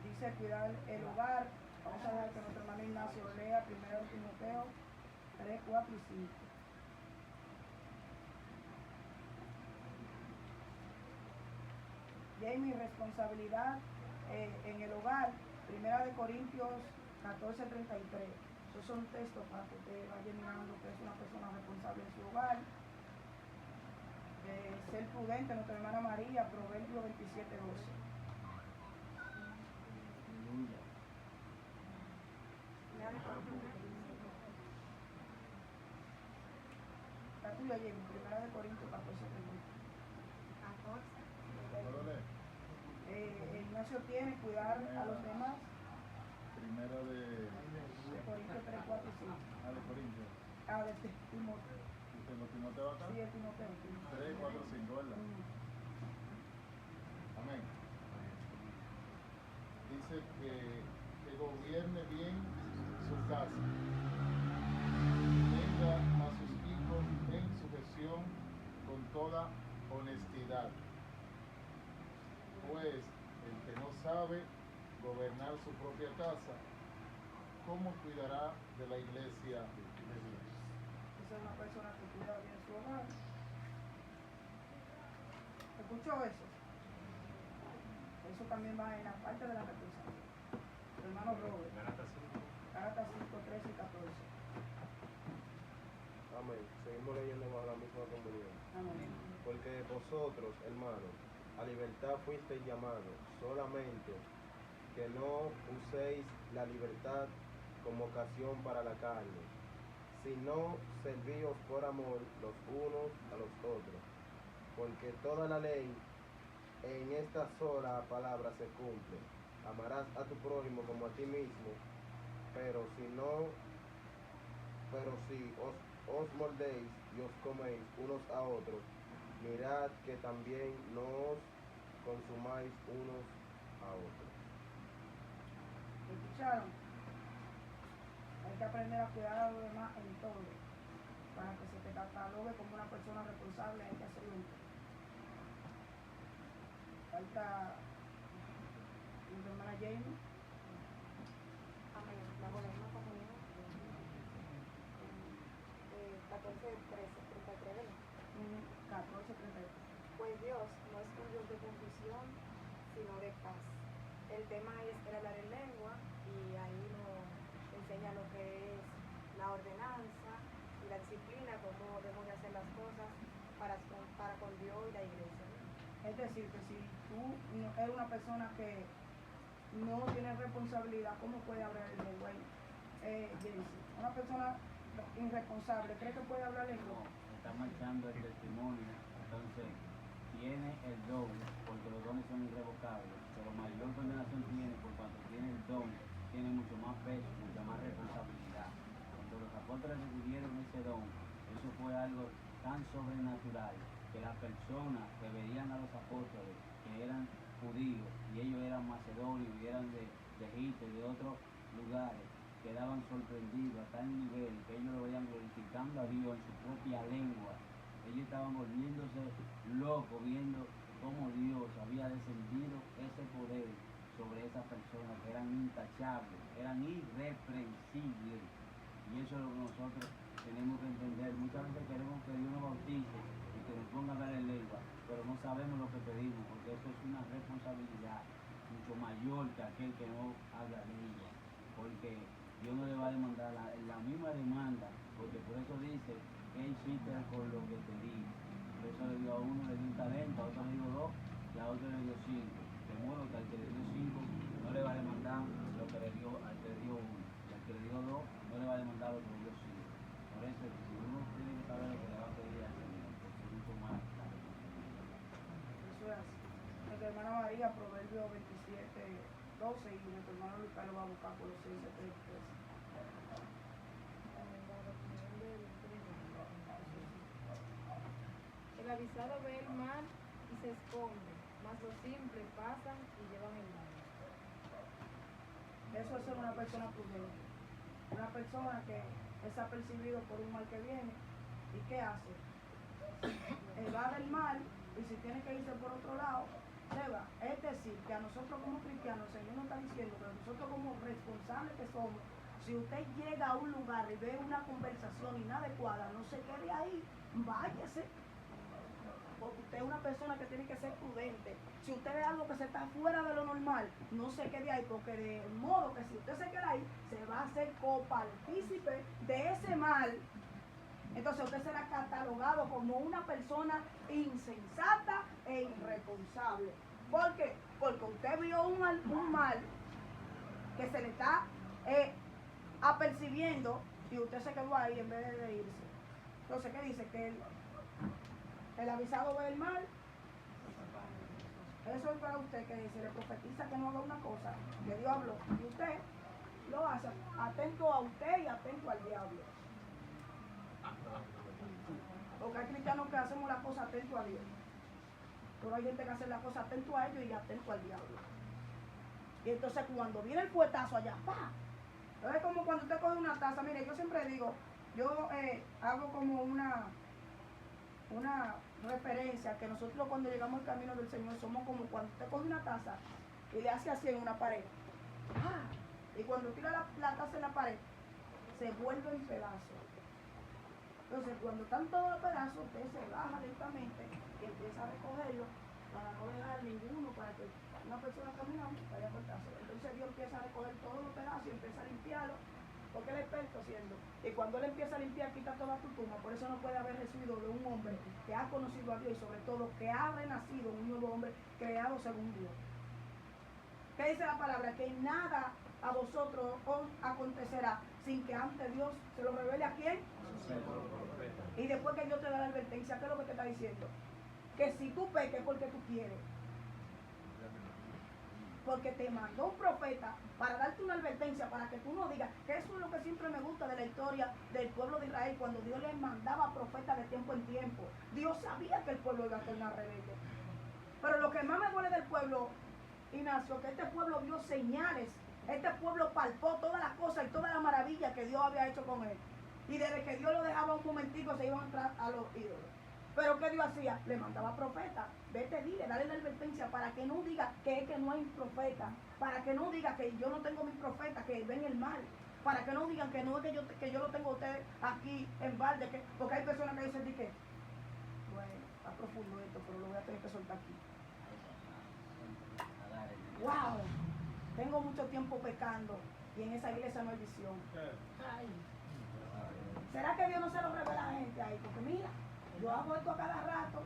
Dice cuidar el hogar. Vamos a dejar que nuestro hermano Ignacio lea 1 Timoteo 3, 4 y 5. Y hay mi responsabilidad en el hogar, 1 Corintios 14, 33. Esos son textos para que usted vaya mirando que es una persona responsable en su hogar. Ser prudente, nuestra hermana María, Proverbio 27, 12. Aleluya. La tuya llega en 1 Corintios 14, 33. ¿Puedo leer? Ignacio tiene cuidar a los demás. Primero de Corintios 3, 4 y 5. de Corintios. De Timoteo. ¿Timoteo acá? Sí, es Timoteo. 3, 4, 5, ¿verdad? Amén. Dice que gobierne bien su casa. Tenga a sus hijos en sujeción con toda honestidad. Pues el que no sabe gobernar su propia casa, ¿cómo cuidará de la iglesia de Dios? Esa es una persona que cuida bien su hogar. ¿Escuchó eso? Eso también va en la parte de la responsabilidad. Hermano Robert. Gálatas 5, 13 y 14. Amén. Seguimos leyendo bajo la misma comunión. Amén. Porque vosotros, hermanos, a libertad fuisteis llamados, solamente que no uséis la libertad como ocasión para la carne, sino servíos por amor los unos a los otros. Porque toda la ley en esta sola palabra se cumple: amarás a tu prójimo como a ti mismo. Pero si os mordéis y os coméis unos a otros, mirad que también no os consumáis unos a otros. ¿Escucharon? Hay que aprender a cuidar a los demás en todo. Para que se te catalogue como una persona responsable, hay que hacerlo en todo. Falta mi hermana Jamie. Amén. Bajo la misma comunión. 14, 13, 33, ¿verdad? 14, 33. Pues Dios no es un Dios de confusión, sino de paz. El tema es el hablar en lengua y ahí nos enseña lo que es la ordenanza y la disciplina, cómo debemos de hacer las cosas para con Dios y la iglesia, ¿no? Es decir, que si tú eres una persona que no tiene responsabilidad, ¿cómo puede hablar en lengua? Una persona irresponsable, ¿cree que puede hablar en lengua? Está marchando el testimonio, entonces tiene el don, porque los dones son irrevocables, pero mayor condenación tiene por cuanto tiene el don, tiene mucho más peso, mucha más responsabilidad. Cuando los apóstoles recibieron ese don, eso fue algo tan sobrenatural que las personas que veían a los apóstoles, que eran judíos, y ellos eran macedonios, y eran de Egipto y de otros lugares, quedaban sorprendidos a tal nivel que ellos lo veían glorificando a Dios en su propia lengua. Ellos estaban volviéndose locos viendo cómo Dios había descendido ese poder sobre esas personas que eran intachables, eran irreprensibles. Y eso es lo que nosotros tenemos que entender. Muchas veces queremos que Dios nos bautice y que nos ponga a hablar en lengua, pero no sabemos lo que pedimos, porque eso es una responsabilidad mucho mayor que aquel que no habla lengua, porque Dios no le va a demandar la misma demanda, porque por eso dice: ¿qué hiciste con lo que te di? Por eso le dio a uno, le dio un talento, a otro le dio 2 y a otro le dio 5. De modo que al que le dio 5 no le va a demandar lo que le dio al que le dio 1, y al que le dio 2 no le va a demandar lo que le dio 5. Por eso si uno tiene que saber lo que le va a pedir al Señor, porque es mucho más la responsabilidad. Eso es así. Nuestra hermana María, Proverbio 27, 12, y nuestro hermano Lucas lo va a buscar por los 6, 73. El avisado ve el mal y se esconde, mas los simples pasan y llevan el mal. Eso es ser una persona prudente. Una persona que es apercibido por un mal que viene. ¿Y qué hace? Va del mal, y si tiene que irse por otro lado, se va. Es decir, que a nosotros como cristianos, el Señor nos está diciendo que nosotros como responsables que somos, si usted llega a un lugar y ve una conversación inadecuada, no se quede ahí, váyase. Porque usted es una persona que tiene que ser prudente. Si usted ve algo que se está fuera de lo normal, no se quede ahí, porque de modo que si usted se queda ahí, se va a hacer copartícipe de ese mal. Entonces usted será catalogado como una persona insensata e irresponsable. ¿Por qué? Porque usted vio un mal que se le está apercibiendo y usted se quedó ahí en vez de irse. Entonces, ¿qué dice? Que el avisado ve el mal. Eso es para usted, que se le profetiza que no haga una cosa que Dios habló y usted lo hace atento a usted y atento al diablo. Porque hay cristianos que hacemos la cosa atento a Dios, pero hay gente que hace la cosa atento a ellos y atento al diablo. Y entonces cuando viene el fuetazo allá, ¡pa! Es como cuando usted coge una taza. Mire, yo siempre digo, yo hago como una referencia, que nosotros cuando llegamos al camino del Señor somos como cuando usted coge una taza y le hace así en una pared. ¡Ah! Y cuando tira la taza en la pared, se vuelve en pedazos. Entonces, cuando están todos los pedazos, usted se baja lentamente y empieza a recogerlo para no dejar ninguno, para que una persona caminando vaya a cortarse. Entonces Dios empieza a recoger todos los pedazos y empieza a limpiarlo, porque él es experto haciendo. Y cuando él empieza a limpiar, quita toda tu tumba. Por eso no puede haber residuo de un hombre que ha conocido a Dios y sobre todo que ha renacido un nuevo hombre creado según Dios. ¿Qué dice la palabra? Que nada a vosotros os acontecerá sin que antes Dios se lo revele a quién. Y después que Dios te da la advertencia, ¿qué es lo que te está diciendo? Que si tú peques porque tú quieres, porque te mandó un profeta para darte una advertencia, para que tú no digas, que eso es lo que siempre me gusta de la historia del pueblo de Israel, cuando Dios les mandaba profetas de tiempo en tiempo. Dios sabía que el pueblo iba a tornar rebelde. Pero lo que más me duele del pueblo, Ignacio, que este pueblo vio señales, este pueblo palpó todas las cosas y toda la maravilla que Dios había hecho con él. Y desde que Dios lo dejaba un momentico se iban a entrar a los ídolos. Pero ¿qué Dios hacía? Le mandaba profeta. Vete, dile, dale la advertencia para que no diga que es que no hay profeta. Para que no diga que yo no tengo mis profetas, que ven el mal. Para que no digan que no es que yo lo tengo a usted aquí en balde. Porque hay personas que dicen que, bueno, está profundo esto, pero lo voy a tener que soltar aquí. ¡Wow! Tengo mucho tiempo pecando y en esa iglesia no hay visión. Ay. ¿Será que Dios no se lo revela a la gente ahí? Porque mira, yo hago esto a cada rato.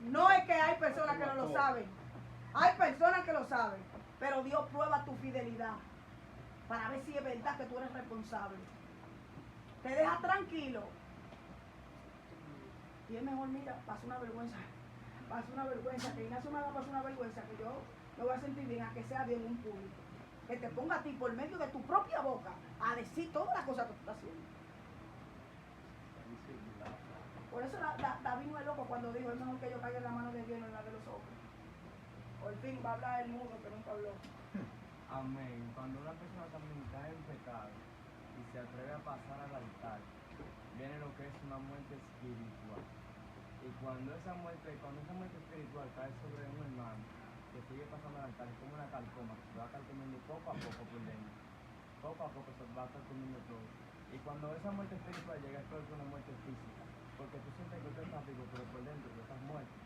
No es que hay personas que no lo saben. Hay personas que lo saben. Pero Dios prueba tu fidelidad para ver si es verdad que tú eres responsable. Te deja tranquilo. Y es mejor, mira, pasa una vergüenza. Pasa una vergüenza. Que Ignacio me haga pasar una vergüenza. Que yo me voy a sentir bien a que sea bien un público. Que te ponga a ti por medio de tu propia boca a decir todas las cosas que tú estás haciendo. Por eso David no es loco cuando dijo, es mejor que yo caiga en la mano de Dios y no en la de los hombres. Por fin va a hablar el mudo que nunca habló. Amén. Cuando una persona también cae en pecado y se atreve a pasar al altar, viene lo que es una muerte espiritual. Y cuando esa muerte espiritual cae sobre un hermano que sigue pasando al altar, es como una calcoma que se va calcomiendo poco a poco por dentro. Poco a poco se va calcomiendo todo. Y cuando esa muerte espiritual llega, es peor que una muerte física. Porque tú sientes que tú estás vivo, pero por dentro tú estás muerto.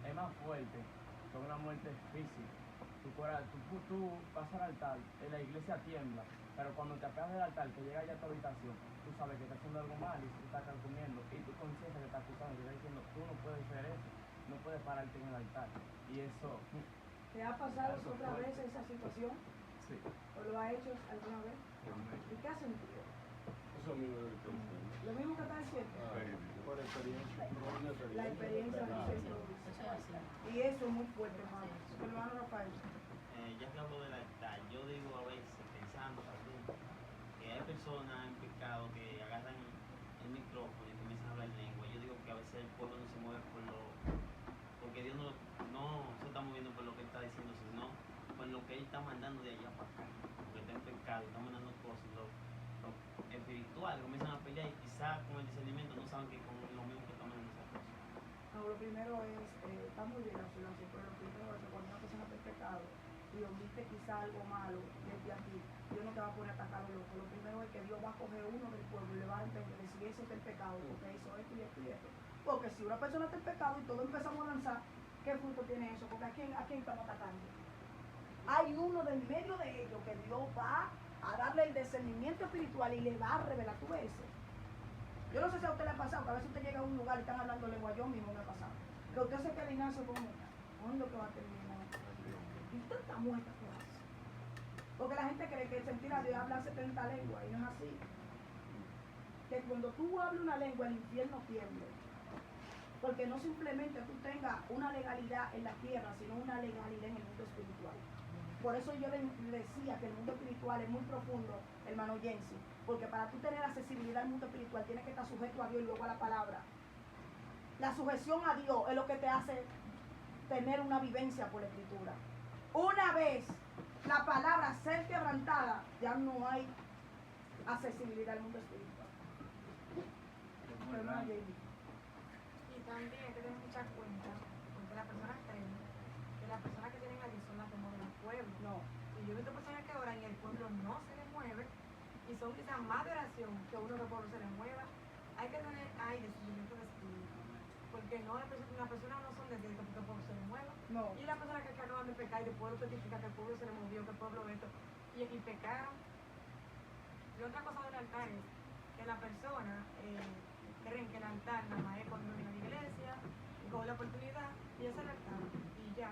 Es más fuerte que una muerte física. Tú pasas al altar, en la iglesia tiembla, pero cuando te apegas del altar, que llega ya a tu habitación, tú sabes que estás haciendo algo mal y te estás calcomiendo, y tu conciencia que está acusando, te está diciendo, tú no puedes hacer eso, no puedes pararte en el altar. Y eso... ¿Te ha pasado otra vez esa situación? Sí. ¿O lo ha hecho alguna vez? ¿Y qué ha sentido? Eso mismo es lo que Lo mismo que está diciendo. por experiencia. La experiencia no se introduce. Y eso es muy fuerte, hermano. Hermano Rafael. Ya que hablo del altar, yo digo a veces, pensando también, que hay personas en pecado que agarran el micrófono y comienzan a hablar en lengua. Yo digo que a veces el pueblo no se mueve porque Dios no se está moviendo por lo que está diciendo, sino espirituales, comienzan a pelear y quizás con el discernimiento no saben que con lo mismo que toman esas cosas. No, lo primero es, está muy bien la silencio, pero lo primero es que cuando una persona está en pecado y omite quizá algo malo desde aquí, Dios no te va a poner a atacar a loco. Lo primero es que Dios va a coger uno del pueblo y le va a entender si ese es el pecado, porque hizo esto y esto y esto. Porque si una persona está en pecado y todos empezamos a lanzar, ¿qué fruto tiene eso? Porque a quién estamos atacando. Hay uno del medio de ellos que Dios va a darle el discernimiento espiritual y le va a revelar tu ese. Yo no sé si a usted le ha pasado, que a veces usted llega a un lugar y están hablando lengua, yo mismo me ha pasado. Que usted se queda Ignacio como, ¿cuándo que va a terminar? Y usted está muerta por eso. Porque la gente cree que sentir a Dios hablar 70 lenguas y no es así. Que cuando tú hables una lengua el infierno tiemble. Porque no simplemente tú tengas una legalidad en la tierra, sino una legalidad en el mundo espiritual. Por eso yo le decía que el mundo espiritual es muy profundo, hermano Jensi, porque para tú tener accesibilidad al mundo espiritual tienes que estar sujeto a Dios y luego a la palabra. La sujeción a Dios es lo que te hace tener una vivencia por la escritura. Una vez la palabra ser quebrantada, ya no hay accesibilidad al mundo espiritual. Hermano Jensi. Y también hay que tener mucha cuenta, porque las personas creen que las personas que tienen allí son las que mueven el pueblo. No. Y yo he visto personas que oran y el pueblo no se les mueve, y son quizás más de oración que uno del pueblo se les mueva. Hay que tener ahí discernimiento de espíritu, porque no las personas no son de Dios porque el pueblo se les mueva. No. Y las personas que acaban de pecar y el pueblo testifica que el pueblo se les movió, que el pueblo esto, y pecaron. Y otra cosa del altar es que la persona creen que el altar nada más es cuando viene a la iglesia, y con la oportunidad, y es el altar, y ya.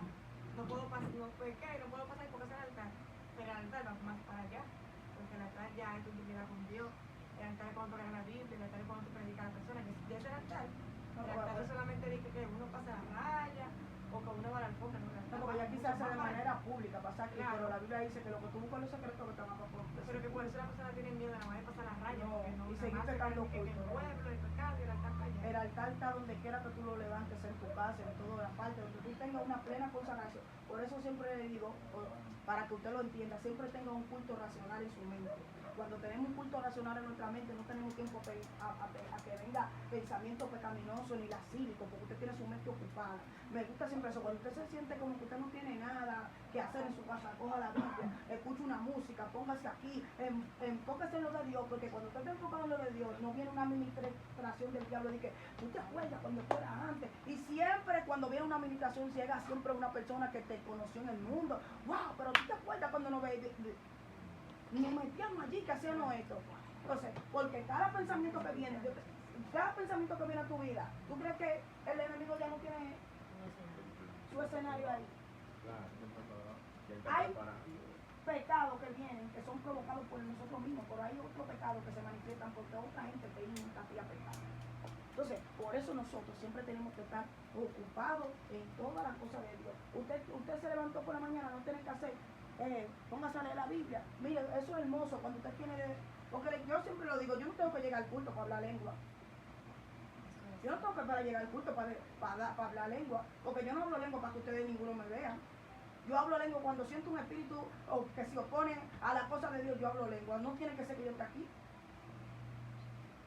No puedo pasar, no pequé, no puedo pasar porque es el altar. Pero el altar va más para allá, porque el altar ya es tu intimidad con Dios. El altar es cuando tú lees la Biblia, el altar es cuando tú predicas a la persona, que si es el altar no solamente dice que uno pasa la raya, o que uno va a la alfombra, no, No, porque ya quizás sea de manera pública, pasa aquí, claro. pero la Biblia dice que lo que tú buscas en los secretos que te van a pasar. Pero que por eso la persona tiene miedo nada más de pasar la raya, No, porque no y seguir nada más pecando en el oculto, ¿no? pueblo, el pecado y el altar para allá. El altar está donde quiera que tú lo levantes, en tu casa, en toda la parte, donde tú tengas una plena consagración. Por eso siempre le digo, para que usted lo entienda, siempre tenga un culto racional en su mente. Cuando tenemos un culto racional en nuestra mente, no tenemos tiempo a que venga pensamiento pecaminoso ni lascívico, porque usted tiene su mente ocupada. Me gusta siempre eso, cuando usted se siente como que usted no tiene nada que hacer en su casa, coja la Biblia, escuche una música, póngase aquí, enfóquese en lo de Dios, porque cuando usted está enfocado en lo de Dios, no viene una administración del diablo de que tú te acuerdas cuando fuera antes. Y siempre cuando viene una administración ciega, siempre una persona que te conoció en el mundo. Wow, pero tú te acuerdas cuando nos metíamos allí que hacíamos esto. Entonces, porque cada pensamiento que viene, cada pensamiento que viene a tu vida, ¿tú crees que el enemigo ya no tiene su escenario ahí? Hay pecados que vienen, que son provocados por nosotros mismos, pero hay otros pecados que se manifiestan porque otra gente te hacía pecado. Entonces, por eso nosotros siempre tenemos que estar ocupados en todas las cosas de Dios. Usted se levantó por la mañana, no tiene que hacer, póngase a leer la Biblia. Mire, eso es hermoso cuando usted tiene, porque yo siempre lo digo, yo no tengo que llegar al culto para hablar lengua. Yo no tengo que para llegar al culto para hablar lengua, porque yo no hablo lengua para que ustedes ninguno me vean. Yo hablo lengua cuando siento un espíritu que se opone a la cosa de Dios, yo hablo lengua. No tiene que ser que yo esté aquí.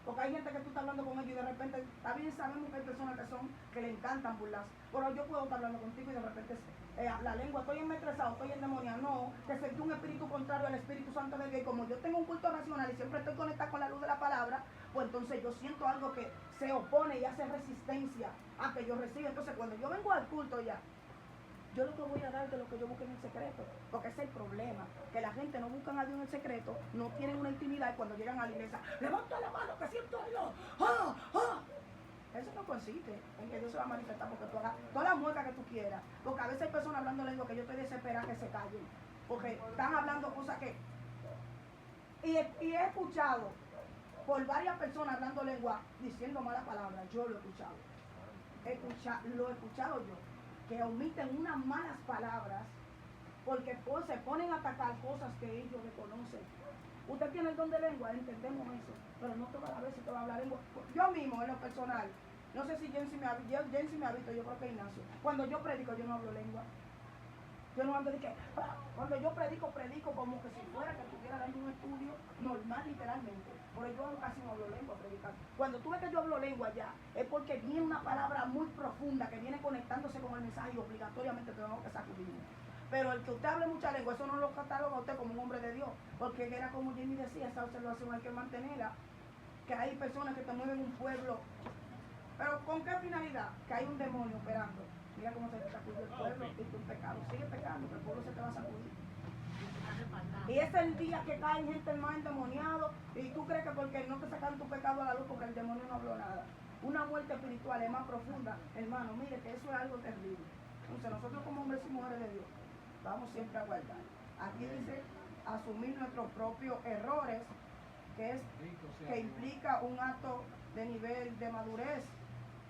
Porque hay gente que tú estás hablando con ellos y de repente, está bien, sabemos que hay personas que le encantan burlarse, pero yo puedo estar hablando contigo y de repente la lengua, estoy estresado, estoy endemoniado, no, que sentí un espíritu contrario al Espíritu Santo de Dios, y como yo tengo un culto racional y siempre estoy conectado con la luz de la palabra, pues entonces yo siento algo que se opone y hace resistencia a que yo reciba. Entonces cuando yo vengo al culto ya, yo lo que voy a dar de lo que yo busque en el secreto, porque ese es el problema, que la gente no busca a Dios en el secreto, no tienen una intimidad y cuando llegan a la iglesia, levanta la mano que siento a Dios, ¡ah! ¡ah! Eso no consiste en que Dios se va a manifestar porque tú hagas todas las muecas que tú quieras, porque a veces hay personas hablando lengua que yo estoy desesperada que se callen, porque están hablando cosas que... Y he escuchado por varias personas hablando lengua, diciendo malas palabras, yo lo he escuchado, lo he escuchado yo, que omiten unas malas palabras porque se ponen a atacar cosas que ellos reconocen. Usted tiene el don de lengua, entendemos eso, pero no todas las veces te va a hablar lengua. Yo mismo, en lo personal, no sé si Jensi me ha visto, yo creo que Ignacio, cuando yo predico yo no hablo lengua. Yo no ando de que, cuando yo predico como que si fuera que estuviera dando un estudio normal, literalmente. Por eso yo casi no hablo lengua predicando. Cuando tú ves que yo hablo lengua ya, es porque viene una palabra muy profunda que viene conectándose con el mensaje y obligatoriamente tenemos que sacudirlo. Pero el que usted hable mucha lengua, eso no lo cataloga a usted como un hombre de Dios. Porque era como Jimmy decía, esa observación hay que mantenerla. Que hay personas que te mueven un pueblo. Pero ¿con qué finalidad? Que hay un demonio operando. Mira cómo se te sacudió el pueblo y tu pecado. Sigue pecando, que el pueblo se te va a sacudir. Y es el día que cae gente más endemoniado y tú crees que porque no te sacan tu pecado a la luz porque el demonio no habló nada. Una muerte espiritual es más profunda, hermano. Mire que eso es algo terrible. Entonces nosotros como hombres y mujeres de Dios vamos siempre a guardar. Aquí dice asumir nuestros propios errores, que implica un acto de nivel de madurez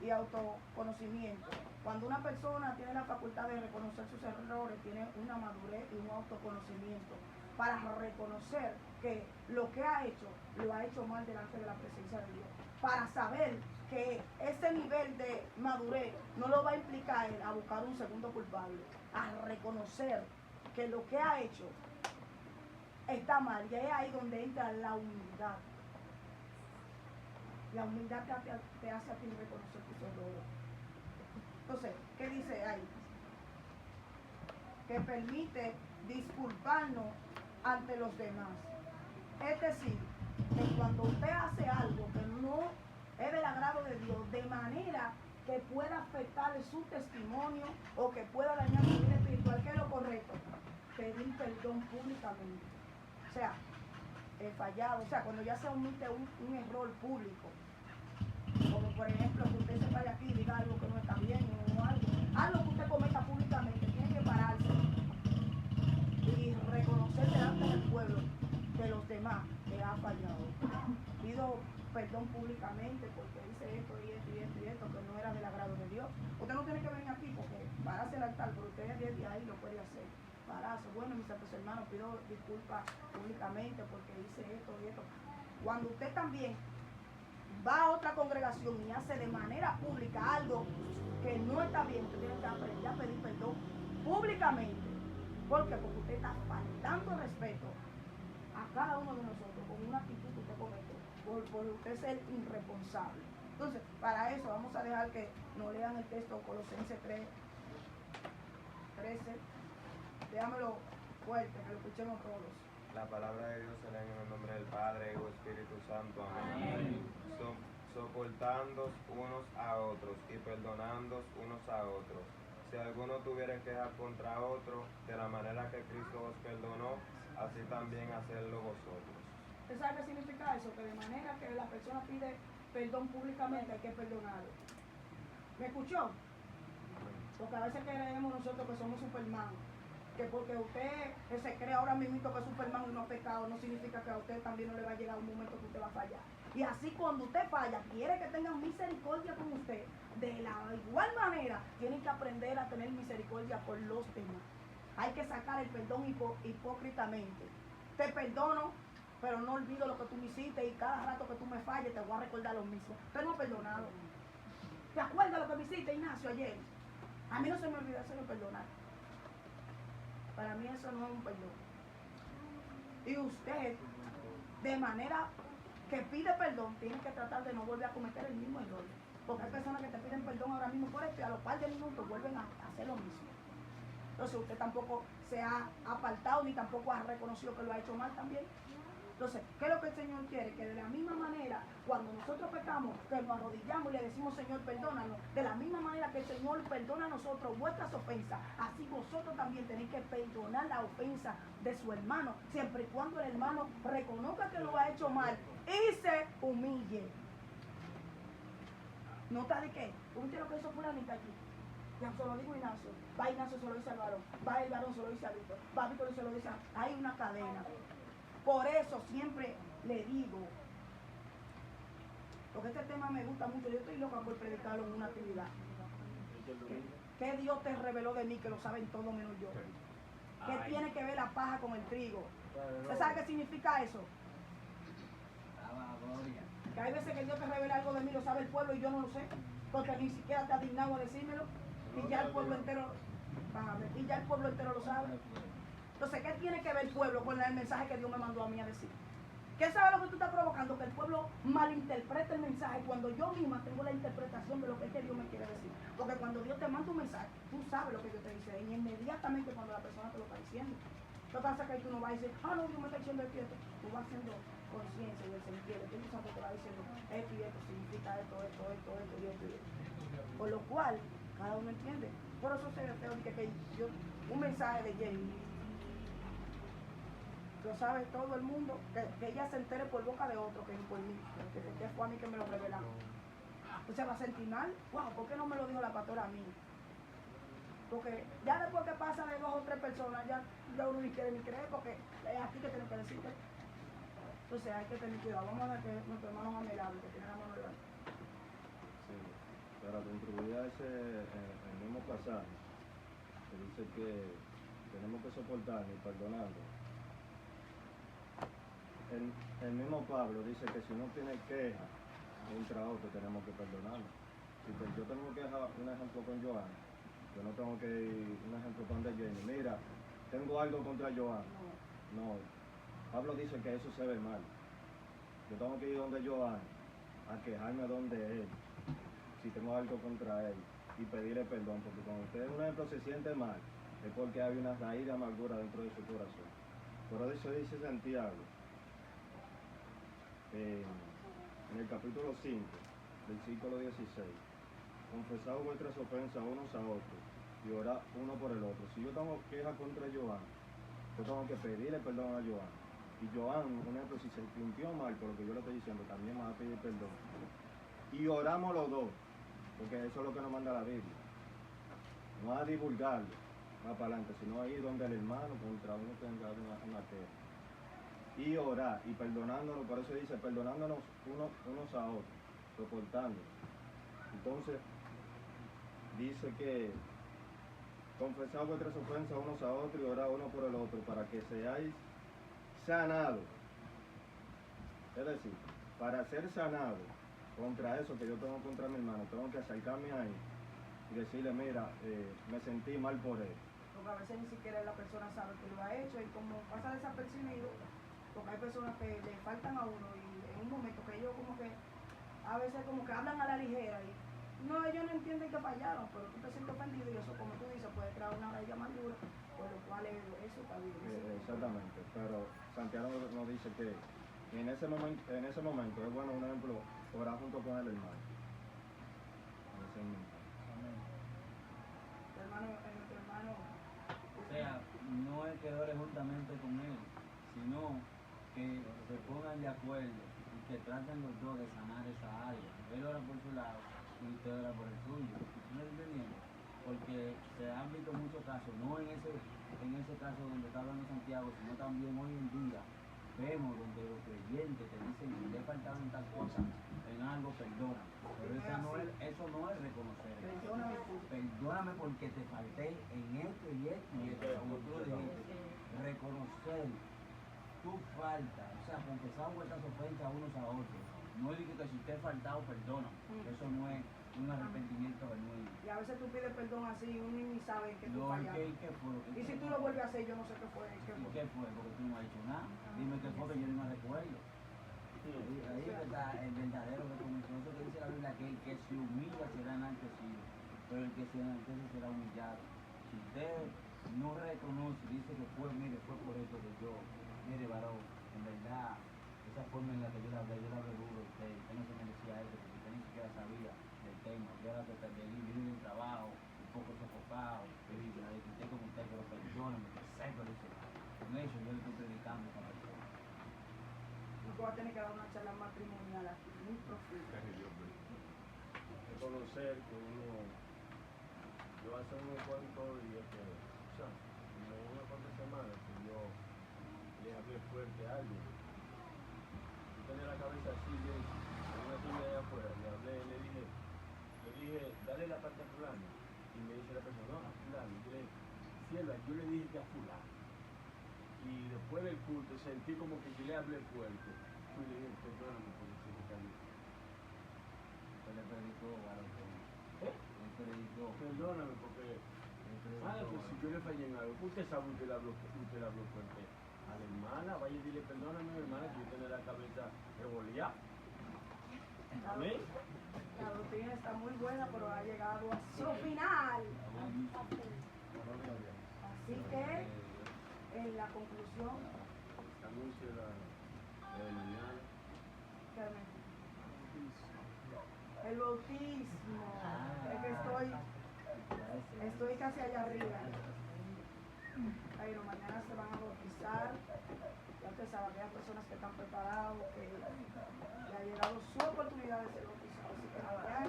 y autoconocimiento. Cuando una persona tiene la facultad de reconocer sus errores, tiene una madurez y un autoconocimiento para reconocer que lo que ha hecho, lo ha hecho mal delante de la presencia de Dios. Para saber que ese nivel de madurez no lo va a implicar él a buscar un segundo culpable, a reconocer que lo que ha hecho está mal. Y es ahí donde entra la humildad. La humildad te hace a ti reconocer tus errores. Entonces, ¿qué dice ahí? Que permite disculparnos ante los demás. Es decir, que cuando usted hace algo que no es del agrado de Dios, de manera que pueda afectarle su testimonio o que pueda dañar su vida espiritual, ¿qué es lo correcto? Pedir perdón públicamente. O sea, he fallado. O sea, cuando ya se omite un error público, como por ejemplo que usted se vaya aquí y diga algo que no está bien o algo que usted cometa públicamente, tiene que pararse y reconocer delante del pueblo de los demás que ha fallado. Pido perdón públicamente porque hice esto y esto y esto y esto que no era del agrado de Dios. Usted no tiene que venir aquí porque pararse el altar, pero usted desde ahí lo puede hacer. Pararse, bueno, mis hermanos, pido disculpas públicamente porque hice esto y esto. Cuando usted también va a otra congregación y hace de manera pública algo que no está bien, usted tiene que aprender a pedir perdón públicamente. ¿Por qué? Porque usted está faltando respeto a cada uno de nosotros con una actitud que usted comete por usted ser irresponsable. Entonces, para eso vamos a dejar que nos lean el texto Colosenses 3:13. Déjamelo fuerte, que lo escuchemos todos. La palabra de Dios se lee en el nombre del Padre, Hijo y Espíritu Santo. Amén. Soportándoos unos a otros y perdonándoos unos a otros. Si alguno tuviera queja contra otro, de la manera que Cristo os perdonó, así también hacedlo vosotros. ¿Usted sabe qué significa eso? Que de manera que la persona pide perdón públicamente hay que perdonarlo. ¿Me escuchó? Porque a veces creemos nosotros que somos Superman. Que porque usted se cree ahora mismo que es Superman y no ha pecado, no significa que a usted también no le va a llegar un momento que usted va a fallar. Y así cuando usted falla, quiere que tengan misericordia con usted. De la igual manera, tienen que aprender a tener misericordia por los demás. Hay que sacar el perdón hipócritamente. Te perdono, pero no olvido lo que tú me hiciste y cada rato que tú me falles te voy a recordar lo mismo. Usted no ha perdonado. ¿Te acuerdas lo que me hiciste, Ignacio, ayer? A mí no se me olvidó hacerlo perdonar. Para mí eso no es un perdón. Y usted, de manera que pide perdón, tiene que tratar de no volver a cometer el mismo error. Porque hay personas que te piden perdón ahora mismo por esto y a los par de minutos vuelven a hacer lo mismo. Entonces usted tampoco se ha apartado ni tampoco ha reconocido que lo ha hecho mal también. Entonces, ¿qué es lo que el Señor quiere? Que de la misma manera, cuando nosotros pecamos, que nos arrodillamos y le decimos, Señor, perdónanos, de la misma manera que el Señor perdona a nosotros vuestras ofensas, así vosotros también tenéis que perdonar la ofensa de su hermano, siempre y cuando el hermano reconozca que lo ha hecho mal y se humille. ¿Nota de qué? ¿Viste lo que hizo fulanita aquí? Ya se lo digo Ignacio, va Ignacio se lo dice al varón, va el varón se lo dice a Víctor, va Víctor y se lo dice a... Hay una cadena. Por eso siempre le digo, porque este tema me gusta mucho, yo estoy loca por predicarlo en una actividad. ¿Qué Dios te reveló de mí que lo saben todo menos yo? ¿Qué tiene que ver la paja con el trigo? ¿Usted sabe qué significa eso? Que hay veces que Dios te revela algo de mí, lo sabe el pueblo y yo no lo sé, porque ni siquiera te ha dignado a decírmelo, y ya el pueblo entero... y ya el pueblo entero lo sabe. Entonces, ¿qué tiene que ver el pueblo con el mensaje que Dios me mandó a mí a decir? ¿Qué sabe lo que tú estás provocando? Que el pueblo malinterprete el mensaje cuando yo misma tengo la interpretación de lo que es que Dios me quiere decir. Porque cuando Dios te manda un mensaje, tú sabes lo que Dios te dice y inmediatamente cuando la persona te lo está diciendo. Lo que pasa es que tú no vas a decir, no, Dios me está diciendo esto y esto. Tú vas haciendo conciencia y el sentido. El Espíritu Santo te va diciendo esto y esto significa esto y esto. Por lo cual, cada uno entiende. Por eso se dice que yo, un mensaje de Jenny, lo sabe todo el mundo, que ella se entere por boca de otro que por mí, que fue a mí que me lo revelaron. Entonces va a sentir mal, wow, ¿por qué no me lo dijo la pastora a mí? Porque ya después que pasa de 2 o 3 personas, ya uno ni quiere ni creer, porque es aquí que tienen que decirte. Entonces hay que tener cuidado. Vamos a ver que nuestro hermano Amelable, que tiene la mano delante. Sí, para contribuir a ese, el mismo pasaje, que dice que tenemos que soportarnos y perdonando. El mismo Pablo dice que si uno tiene queja contra otro, tenemos que perdonarlo. Si yo tengo queja, un ejemplo con Joan, yo no tengo que ir, un ejemplo con de Jenny, mira, tengo algo contra Joan. No, Pablo dice que eso se ve mal. Yo tengo que ir donde Joan, a quejarme donde él, si tengo algo contra él, y pedirle perdón, porque cuando usted, un ejemplo, se siente mal, es porque hay una raíz de amargura dentro de su corazón. Por eso dice Santiago, en el capítulo 5, versículo 16, confesad vuestras ofensas unos a otros y orad uno por el otro. Si yo tengo queja contra Joan, yo tengo que pedirle perdón a Joan. Y Joan, un ejemplo, si se sintió mal por lo que yo le estoy diciendo, también me va a pedir perdón. Y oramos los dos, porque eso es lo que nos manda la Biblia. No a divulgarlo más para adelante, sino a ir donde el hermano contra uno tenga una queja. Y orar y perdonándonos, por eso dice, perdonándonos unos a otros, soportándonos. Entonces, dice que confesad vuestras ofensas unos a otros y orad uno por el otro, para que seáis sanados. Es decir, para ser sanado contra eso que yo tengo contra mi hermano, tengo que acercarme a él y decirle, mira, me sentí mal por él. Porque a veces ni siquiera la persona sabe que lo ha hecho y como pasa desapercibido, porque hay personas que le faltan a uno y en un momento que ellos como que a veces como que hablan a la ligera y no, ellos no entienden que fallaron, pero tú te sientes ofendido y eso, como tú dices, puede crear una raíz de amargura, por lo cual eso está bien. Exactamente, pero Santiago nos dice que en ese momento es bueno, un ejemplo, orar junto con el hermano. En ese momento. Nuestro hermano. O sea, no es que ore juntamente con él, sino que se pongan de acuerdo y que traten los dos de sanar esa área. Él ora por su lado y usted ora por el suyo. ¿No me entendiendo? Porque se han visto muchos casos, no en ese caso donde está hablando Santiago, sino también hoy en día vemos donde los creyentes te dicen que le faltaban tal cosa, en algo perdona. Pero eso no es reconocer. Perdóname porque te falté en esto y esto y esto, como tú lo dijiste. Reconocer tu falta, o sea, confesar vuestras ofensas unos a otros. No digo que si usted ha faltado, perdona. Eso no es un arrepentimiento genuino. Y a veces tú pides perdón así y uno ni sabe que tú fallaste. Y si tú lo vuelves a hacer, yo no sé qué fue. ¿Qué fue? Porque tú no has hecho nada. Dime qué fue que yo no me recuerdo. Ahí está el verdadero reconocimiento que dice la Biblia, que el que se humilla será enaltecido, pero el que se enaltece será humillado. Si usted no reconoce, dice que fue, mire, fue por esto que yo, mire varón, en verdad, esa forma en la que yo le hablé duro a usted no se merecía eso, porque usted ni siquiera sabía del tema. Yo era que vivir en trabajo, un poco sofocado, y la disfruté con usted, pero perdóname, que sé que lo hice mal. Con eso yo le estoy predicando a esa persona. Tú vas a tener que dar una charla matrimonial aquí, muy profunda. Reconocer que uno, yo hace unos cuantos días que, o sea, unas cuantas semanas que yo le hablé fuerte a alguien. Yo tenía la cabeza así, en una tienda de afuera, le hablé, le dije, dale la parte a fulano. Y me dice la persona, no, a fulano. Y yo le dije, Ciela, yo le dije que a fulano. Y después del culto sentí como que yo le hablé fuerte. Y le dije, perdóname por decir que está bien. Usted le predicó, varón. Perdóname porque Madre, pues si yo le fallé en algo, usted sabe, usted le habló fuerte a la hermana, vaya y dile, perdóname, hermana, que yo tengo la cabeza revolía. Amén. La doctrina está muy buena, pero ha llegado a su final. Así que, en la conclusión, Anuncio de mañana. Carmen, el bautismo, es que estoy casi allá arriba. Pero mañana se van a bautizar. Ya usted sabe, aquellas personas que están preparados, que ya ha llegado su oportunidad de ser bautizados. Así que mañana